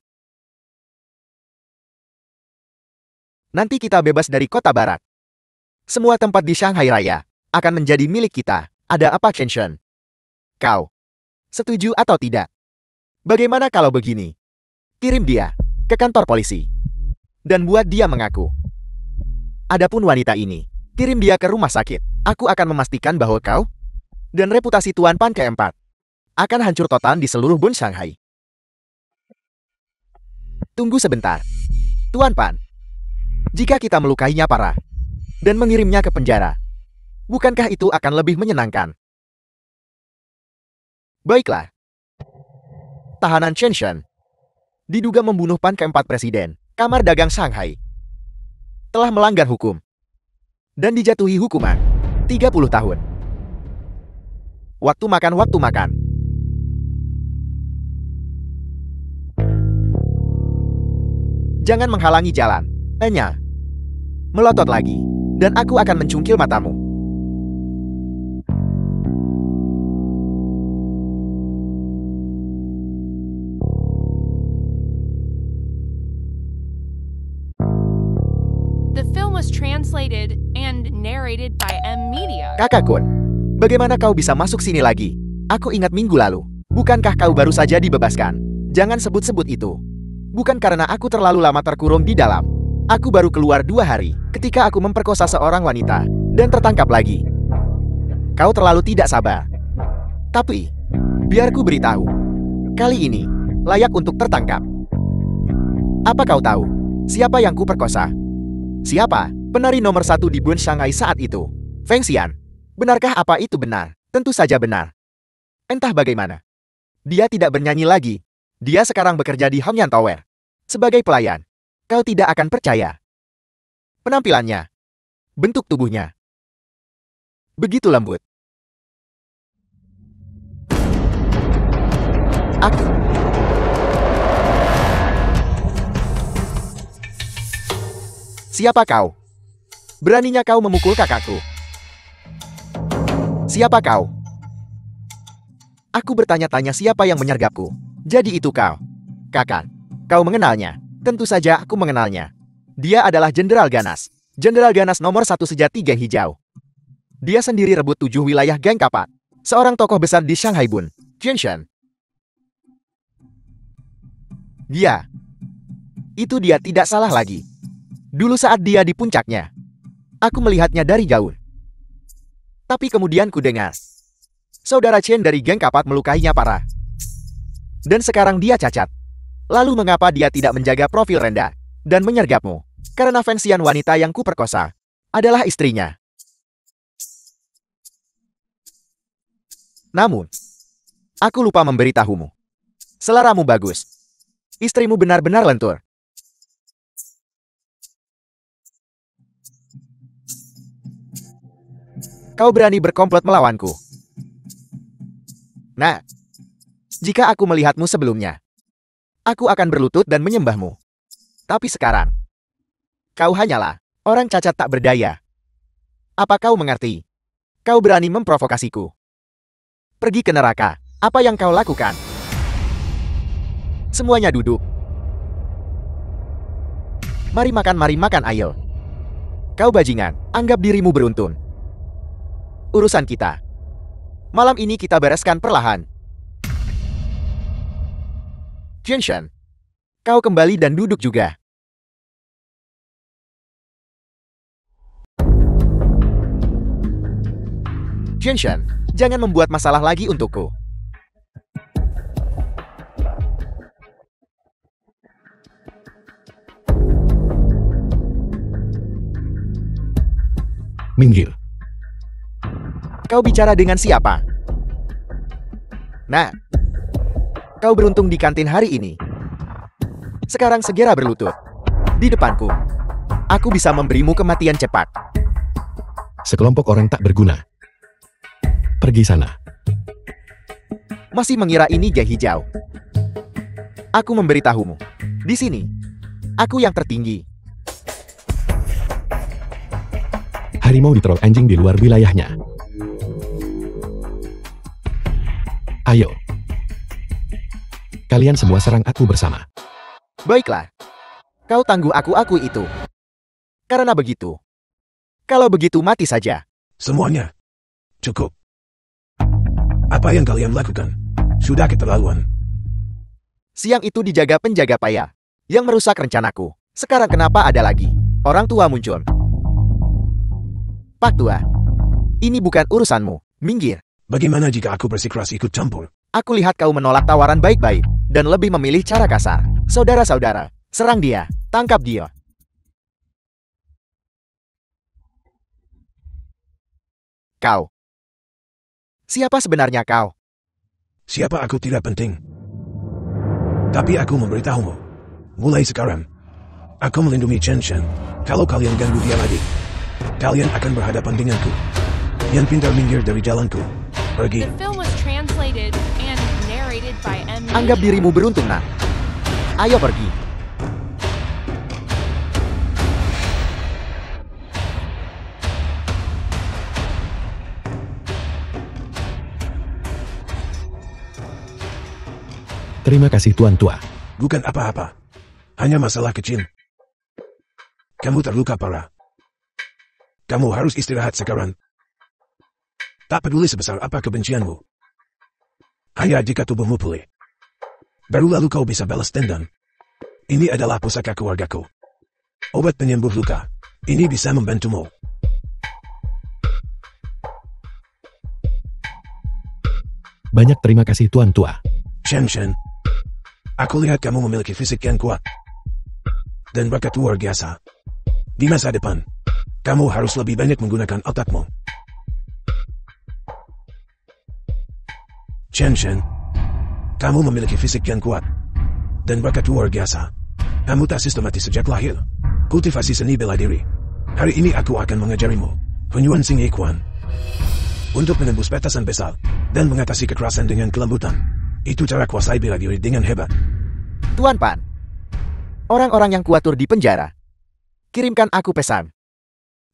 Nanti kita bebas dari kota barat. Semua tempat di Shanghai Raya akan menjadi milik kita. Ada apa, Chen Shen? Kau setuju atau tidak? Bagaimana kalau begini? Kirim dia ke kantor polisi dan buat dia mengaku. Adapun wanita ini, kirim dia ke rumah sakit. Aku akan memastikan bahwa kau dan reputasi Tuan Pan keempat akan hancur total di seluruh Bun Shanghai. Tunggu sebentar. Tuan Pan, jika kita melukainya parah dan mengirimnya ke penjara, bukankah itu akan lebih menyenangkan? Baiklah. Tahanan Chen Shen diduga membunuh Pan keempat presiden Kamar Dagang Shanghai, telah melanggar hukum dan dijatuhi hukuman 30 tahun. Waktu makan. Jangan menghalangi jalan. Hanya melotot lagi, dan aku akan mencungkil matamu. The film was translated and narrated by M Media. Kakak Kun, bagaimana kau bisa masuk sini lagi? Aku ingat minggu lalu. Bukankah kau baru saja dibebaskan? Jangan sebut-sebut itu. Bukan karena aku terlalu lama terkurung di dalam. Aku baru keluar 2 hari ketika aku memperkosa seorang wanita dan tertangkap lagi. Kau terlalu tidak sabar. Tapi, biar ku beritahu. Kali ini, layak untuk tertangkap. Apa kau tahu siapa yang ku perkosa? Siapa penari nomor 1 di Bun Shanghai saat itu? Feng Xian. Benarkah apa itu benar? Tentu saja benar. Entah bagaimana, dia tidak bernyanyi lagi. Dia sekarang bekerja di Hongyan Tower sebagai pelayan. Kau tidak akan percaya. Penampilannya, bentuk tubuhnya, begitu lembut. Aku. Siapa kau? Beraninya kau memukul kakakku? Siapa kau? Aku bertanya-tanya siapa yang menyergapku. Jadi itu kau. Kakak, kau mengenalnya? Tentu saja aku mengenalnya. Dia adalah Jenderal Ganas. Jenderal Ganas nomor 1 sejati geng hijau. Dia sendiri rebut 7 wilayah geng kapat. Seorang tokoh besar di Shanghai Bun, Chen Shen. Dia. Itu dia tidak salah lagi. Dulu saat dia di puncaknya, aku melihatnya dari jauh. Tapi kemudian ku dengar saudara Chen dari geng kapat melukainya parah. Dan sekarang dia cacat. Lalu mengapa dia tidak menjaga profil rendah dan menyergapmu? Karena Feng Xian wanita yang kuperkosa adalah istrinya. Namun, aku lupa memberitahumu. Seleramu bagus. Istrimu benar-benar lentur. Kau berani berkomplot melawanku. Nah, jika aku melihatmu sebelumnya, aku akan berlutut dan menyembahmu. Tapi sekarang, kau hanyalah orang cacat tak berdaya. Apa kau mengerti? Kau berani memprovokasiku. Pergi ke neraka. Apa yang kau lakukan? Semuanya duduk. Mari makan ayo. Kau bajingan, anggap dirimu beruntun. Urusan kita. Malam ini kita bereskan perlahan. Jianshan, kau kembali dan duduk juga. Jianshan, jangan membuat masalah lagi untukku. Minggir. Kau bicara dengan siapa? Nah, kau beruntung di kantin hari ini. Sekarang segera berlutut. Di depanku. Aku bisa memberimu kematian cepat. Sekelompok orang tak berguna. Pergi sana. Masih mengira ini Jai Hijau? Aku memberitahumu. Di sini, aku yang tertinggi. Harimau diterol anjing di luar wilayahnya. Ayo. Kalian semua serang aku bersama. Baiklah. Kau tangguh aku itu. Karena begitu. Kalau begitu mati saja. Semuanya. Cukup. Apa yang kalian lakukan? Sudah keterlaluan. Siang itu dijaga penjaga paya. Yang merusak rencanaku. Sekarang kenapa ada lagi? Orang tua muncul. Pak Tua. Ini bukan urusanmu. Minggir. Bagaimana jika aku bersikeras ikut campur? Aku lihat kau menolak tawaran baik-baik. Dan lebih memilih cara kasar. Saudara-saudara. Serang dia. Tangkap dia. Kau. Siapa sebenarnya kau? Siapa aku tidak penting. Tapi aku memberitahumu. Mulai sekarang. Aku melindungi Jianshan. Kalau kalian ganggu dia lagi, kalian akan berhadapan denganku. Yang pintar minggir dari jalanku. Pergi. The film was translated and narrated by M. Anggap dirimu beruntung, nak. Ayo pergi. Terima kasih Tuan Tua. Bukan apa-apa. Hanya masalah kecil. Kamu terluka parah. Kamu harus istirahat sekarang. Tak peduli sebesar apa kebencianmu. Hanya jika tubuhmu pulih. Baru lalu kau bisa balas dendam. Ini adalah pusaka keluargaku. Obat penyembuh luka. Ini bisa membantumu. Banyak terima kasih Tuan Tua. Jianshan. Aku lihat kamu memiliki fisik yang kuat. Dan bakat luar biasa. Di masa depan, kamu harus lebih banyak menggunakan otakmu. Jianshan, kamu memiliki fisik yang kuat. Dan bakat luar biasa. Kamu tak sistematis sejak lahir. Kultivasi seni bela diri. Hari ini aku akan mengajarimu. Penyuan Sing Ikuan. Untuk menembus batasan besar. Dan mengatasi kekerasan dengan kelembutan. Itu cara kuasai bela diri dengan hebat. Tuan Pan. Orang-orang yang kuatur di penjara. Kirimkan aku pesan.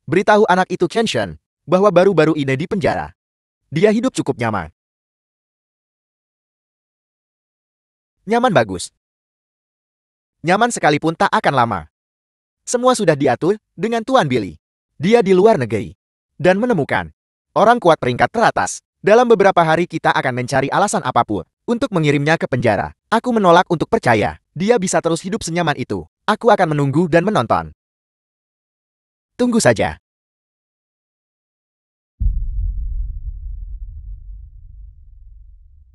Beritahu anak itu Jianshan bahwa baru-baru ini di penjara. Dia hidup cukup nyaman. Nyaman bagus. Nyaman sekalipun tak akan lama. Semua sudah diatur dengan Tuan Billy. Dia di luar negeri. Dan menemukan orang kuat peringkat teratas. Dalam beberapa hari kita akan mencari alasan apapun untuk mengirimnya ke penjara. Aku menolak untuk percaya. Dia bisa terus hidup senyaman itu. Aku akan menunggu dan menonton. Tunggu saja.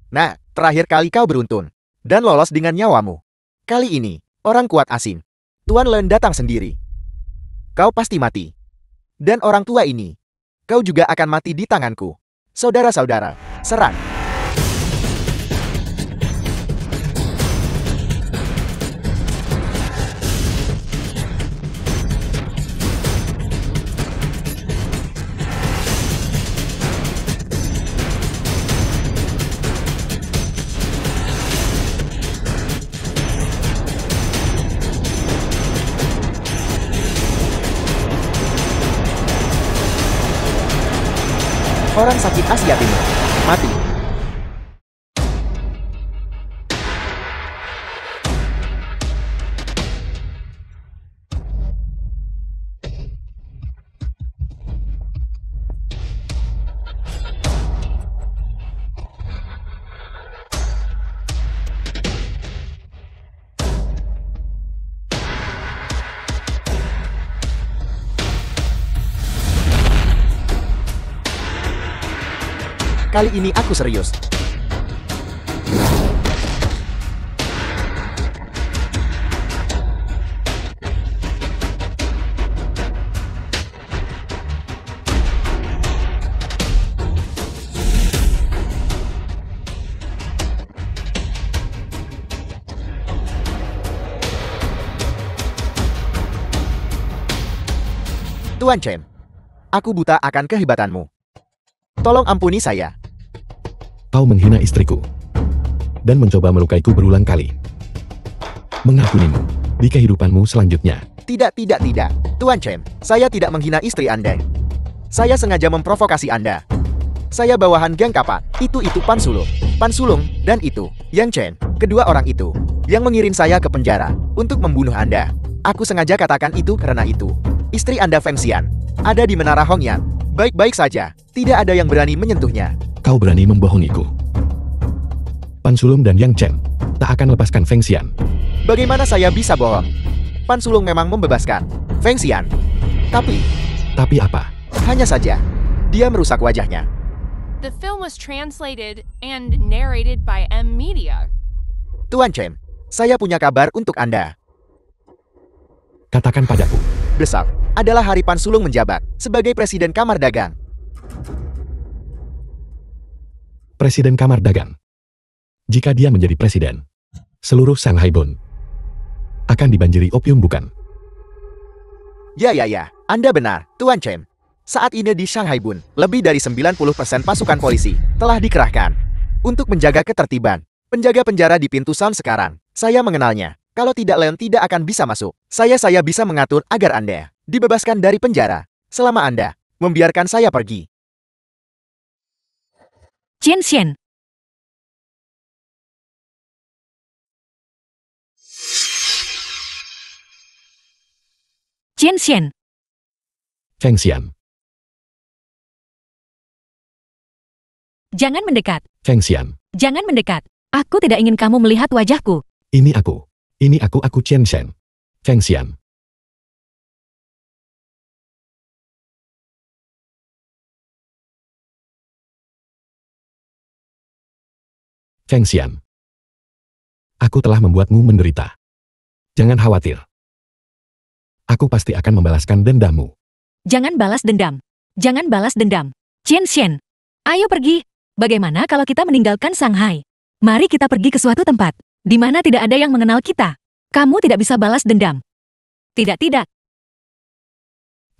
Nah, terakhir kali kau beruntun. Dan lolos dengan nyawamu. Kali ini, orang kuat asing. Tuan Len datang sendiri. Kau pasti mati. Dan orang tua ini, kau juga akan mati di tanganku. Saudara-saudara, serang. Orang sakit Asia Timur mati. Kali ini aku serius. Tuan Chen, aku buta akan kehebatanmu. Tolong ampuni saya. Kau menghina istriku dan mencoba melukaiku berulang kali. Mengampunimu di kehidupanmu selanjutnya. Tidak. Tuan Chen, saya tidak menghina istri Anda. Saya sengaja memprovokasi Anda. Saya bawahan geng kapak. Itu Pan Sulung, dan itu Yang Chen. Kedua orang itu yang mengirim saya ke penjara untuk membunuh Anda. Aku sengaja katakan itu karena itu. Istri Anda Feng Xian ada di Menara Hongyan. Baik-baik saja. Tidak ada yang berani menyentuhnya. Kau berani membohongiku. Pan Sulung dan Yang Chen tak akan lepaskan Feng Xian. Bagaimana saya bisa bohong? Pan Sulung memang membebaskan Feng Xian. Tapi apa? hanya saja, dia merusak wajahnya. The film was translated and narrated by M Media. Tuan Chen, saya punya kabar untuk Anda. Katakan padaku. Besok adalah hari Pan Sulung menjabat sebagai Presiden Kamar Dagang. Presiden Kamar Dagang. Jika dia menjadi presiden, seluruh Shanghai Bun akan dibanjiri opium, bukan? Ya, Anda benar, Tuan Chen. Saat ini di Shanghai Bun, lebih dari 90% pasukan polisi telah dikerahkan untuk menjaga ketertiban. Penjaga penjara di pintu sound sekarang, saya mengenalnya. Kalau tidak, Leon tidak akan bisa masuk. Saya bisa mengatur agar Anda dibebaskan dari penjara selama Anda membiarkan saya pergi. Chen Xian. Chen Xian. Feng Xian. Jangan mendekat. Feng Xian. Jangan mendekat. Aku tidak ingin kamu melihat wajahku. Ini aku Chen Xian. Feng Xian. Feng Xian. Aku telah membuatmu menderita. Jangan khawatir. Aku pasti akan membalaskan dendammu. Jangan balas dendam. Jangan balas dendam. Chen Xian. Ayo pergi. Bagaimana kalau kita meninggalkan Shanghai? Mari kita pergi ke suatu tempat di mana tidak ada yang mengenal kita. Kamu tidak bisa balas dendam. Tidak.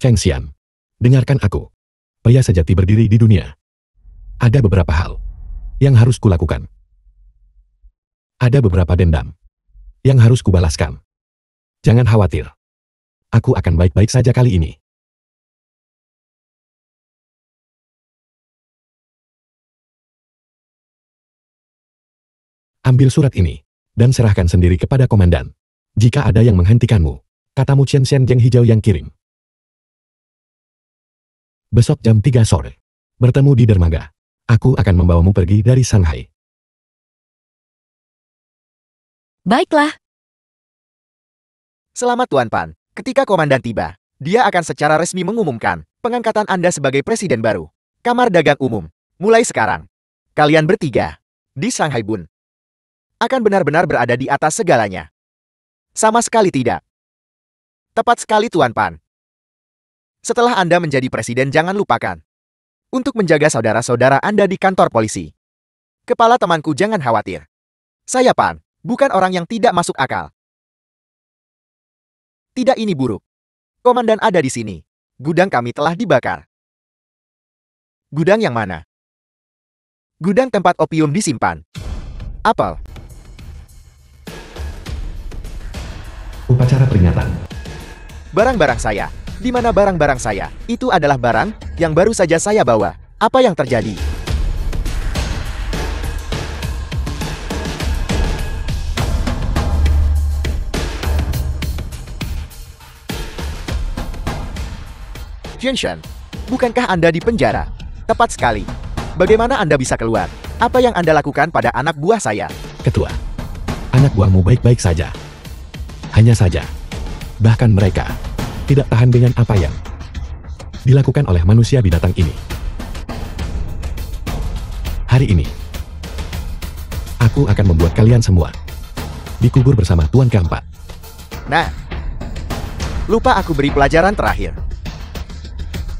Feng Xian. Dengarkan aku. Pria sejati berdiri di dunia. Ada beberapa hal yang harus kulakukan. Ada beberapa dendam yang harus kubalaskan. Jangan khawatir. Aku akan baik-baik saja kali ini. Ambil surat ini dan serahkan sendiri kepada komandan. Jika ada yang menghentikanmu, katamu Chen Xian Jeng Hijau yang kirim. Besok jam 3 sore. Bertemu di dermaga. Aku akan membawamu pergi dari Shanghai. Baiklah. Selamat Tuan Pan. Ketika komandan tiba, dia akan secara resmi mengumumkan pengangkatan Anda sebagai presiden baru Kamar Dagang Umum. Mulai sekarang, kalian bertiga di Shanghai Bun akan benar-benar berada di atas segalanya. Sama sekali tidak. Tepat sekali Tuan Pan. Setelah Anda menjadi presiden, jangan lupakan untuk menjaga saudara-saudara Anda di kantor polisi. Kepala temanku, jangan khawatir. Saya Pan, bukan orang yang tidak masuk akal. Tidak, ini buruk. Komandan ada di sini. Gudang kami telah dibakar. Gudang yang mana? Gudang tempat opium disimpan. Apel. Upacara peringatan. Barang-barang saya. Di mana barang-barang saya? Itu adalah barang yang baru saja saya bawa. Apa yang terjadi? Chen Xian, bukankah Anda di penjara? Tepat sekali. Bagaimana Anda bisa keluar? Apa yang Anda lakukan pada anak buah saya? Ketua, anak buahmu baik-baik saja. Hanya saja, bahkan mereka tidak tahan dengan apa yang dilakukan oleh manusia binatang ini. Hari ini, aku akan membuat kalian semua dikubur bersama Tuan keempat. Nah, lupa aku beri pelajaran terakhir.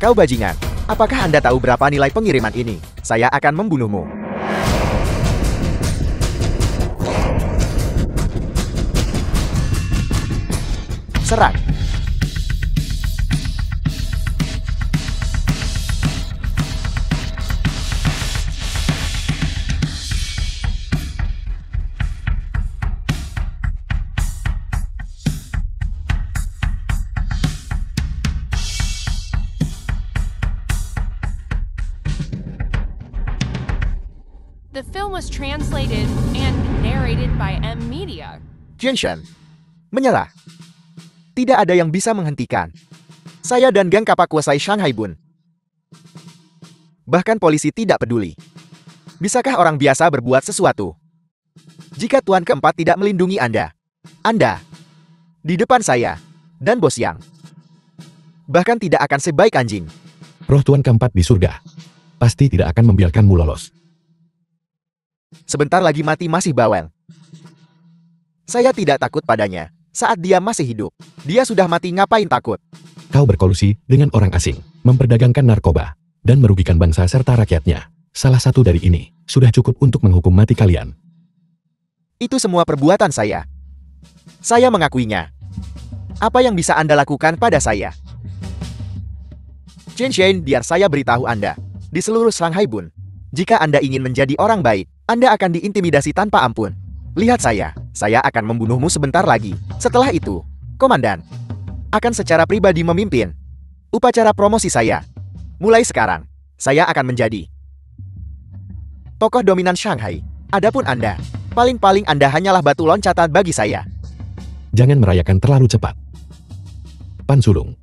Kau bajingan, apakah Anda tahu berapa nilai pengiriman ini? Saya akan membunuhmu. Serang. The film was translated and narrated by M Media. Jianshan, menyerah. Tidak ada yang bisa menghentikan saya dan geng kapak kuasai Shanghai Bun. Bahkan polisi tidak peduli. Bisakah orang biasa berbuat sesuatu? Jika Tuan keempat tidak melindungi Anda di depan saya dan Bos Yang, bahkan tidak akan sebaik anjing. Roh Tuan keempat di surga pasti tidak akan membiarkanmu lolos. Sebentar lagi mati masih bawel. Saya tidak takut padanya saat dia masih hidup. Dia sudah mati, ngapain takut? Kau berkolusi dengan orang asing, memperdagangkan narkoba, dan merugikan bangsa serta rakyatnya. Salah satu dari ini sudah cukup untuk menghukum mati kalian. Itu semua perbuatan saya. Saya mengakuinya. Apa yang bisa Anda lakukan pada saya? Jianshan, biar saya beritahu Anda. Di seluruh Shanghai Bun, jika Anda ingin menjadi orang baik, Anda akan diintimidasi tanpa ampun. Lihat saya akan membunuhmu sebentar lagi. Setelah itu, Komandan akan secara pribadi memimpin upacara promosi saya. Mulai sekarang, saya akan menjadi tokoh dominan Shanghai. Adapun Anda, paling-paling Anda hanyalah batu loncatan bagi saya. Jangan merayakan terlalu cepat. Pan Sulung.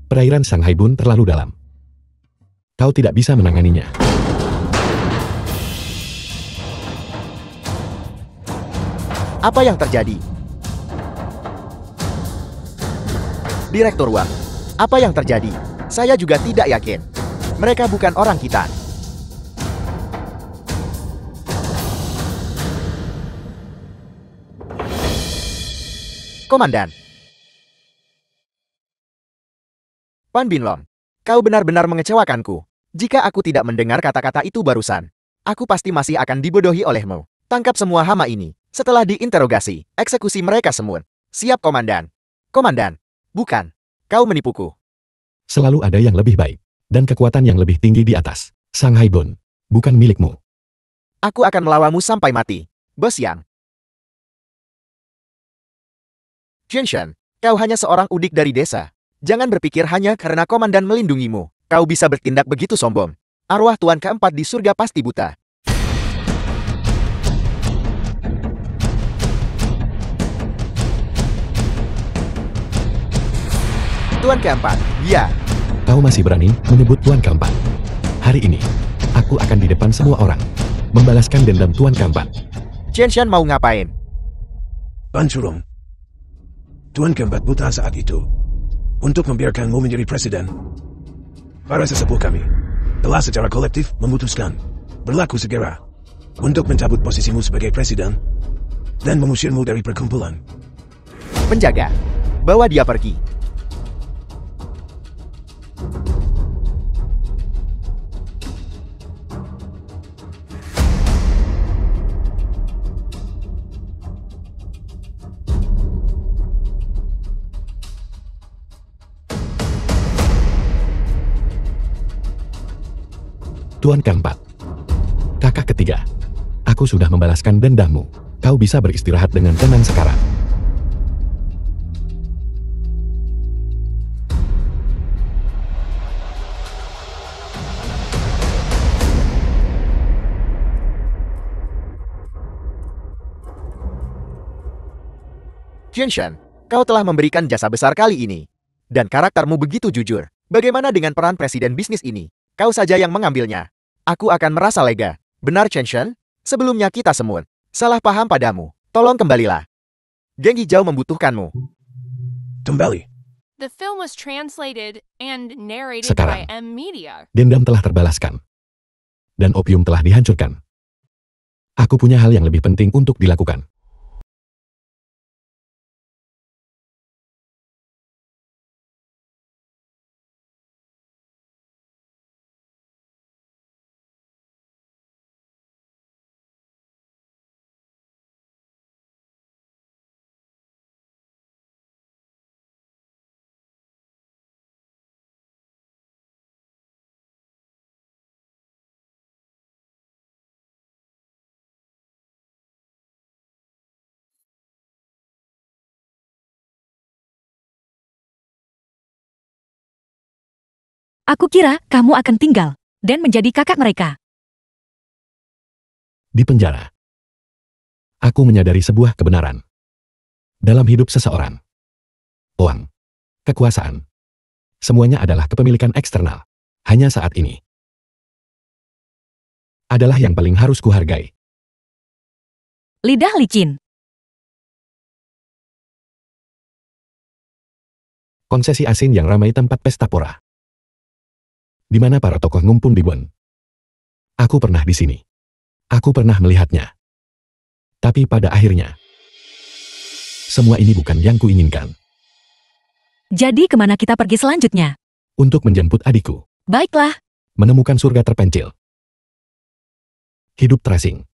Perairan Shanghai Bun terlalu dalam. Kau tidak bisa menanganinya. Apa yang terjadi? Direktur Wang, apa yang terjadi? Saya juga tidak yakin. Mereka bukan orang kita. Komandan. Pan Binlong, kau benar-benar mengecewakanku. Jika aku tidak mendengar kata-kata itu barusan, aku pasti masih akan dibodohi olehmu. Tangkap semua hama ini. Setelah diinterogasi, eksekusi mereka semua. Siap, Komandan. Komandan, bukan. Kau menipuku. Selalu ada yang lebih baik, dan kekuatan yang lebih tinggi di atas. Shanghai Bun, bukan milikmu. Aku akan melawanmu sampai mati. Bos Yang. Jianshan, kau hanya seorang udik dari desa. Jangan berpikir hanya karena Komandan melindungimu, kau bisa bertindak begitu sombong. Arwah Tuan keempat di surga pasti buta. Tuan keempat, ya. Kau masih berani menyebut Tuan keempat. Hari ini, aku akan di depan semua orang membalaskan dendam Tuan keempat. Jianshan mau ngapain? Pan Sulung. Tuan keempat buta saat itu untuk membiarkanmu menjadi presiden. Para sesepuh kami telah secara kolektif memutuskan berlaku segera untuk mencabut posisimu sebagai presiden dan mengusirmu dari perkumpulan. Penjaga, bawa dia pergi. Tuan keempat. Kakak ketiga. Aku sudah membalaskan dendammu. Kau bisa beristirahat dengan tenang sekarang. Jianshan, kau telah memberikan jasa besar kali ini. Dan karaktermu begitu jujur. Bagaimana dengan peran presiden bisnis ini? Kau saja yang mengambilnya. Aku akan merasa lega. Benar, Jianshan? Sebelumnya kita semua salah paham padamu. Tolong kembalilah. Geng Hijau membutuhkanmu. Kembali. The film was translated and narrated Sekarang, by M Media. dendam telah terbalaskan. dan opium telah dihancurkan. Aku punya hal yang lebih penting untuk dilakukan. Aku kira kamu akan tinggal dan menjadi kakak mereka. Di penjara, aku menyadari sebuah kebenaran. Dalam hidup seseorang, uang, kekuasaan, semuanya adalah kepemilikan eksternal. Hanya saat ini adalah yang paling harus kuhargai. Lidah licin. Konsesi asin yang ramai tempat pesta pora, di mana para tokoh ngumpul di Bon. Aku pernah di sini. Aku pernah melihatnya. Tapi pada akhirnya, semua ini bukan yang kuinginkan. Jadi kemana kita pergi selanjutnya? Untuk menjemput adikku, Baiklah, menemukan surga terpencil. Hidup terasing.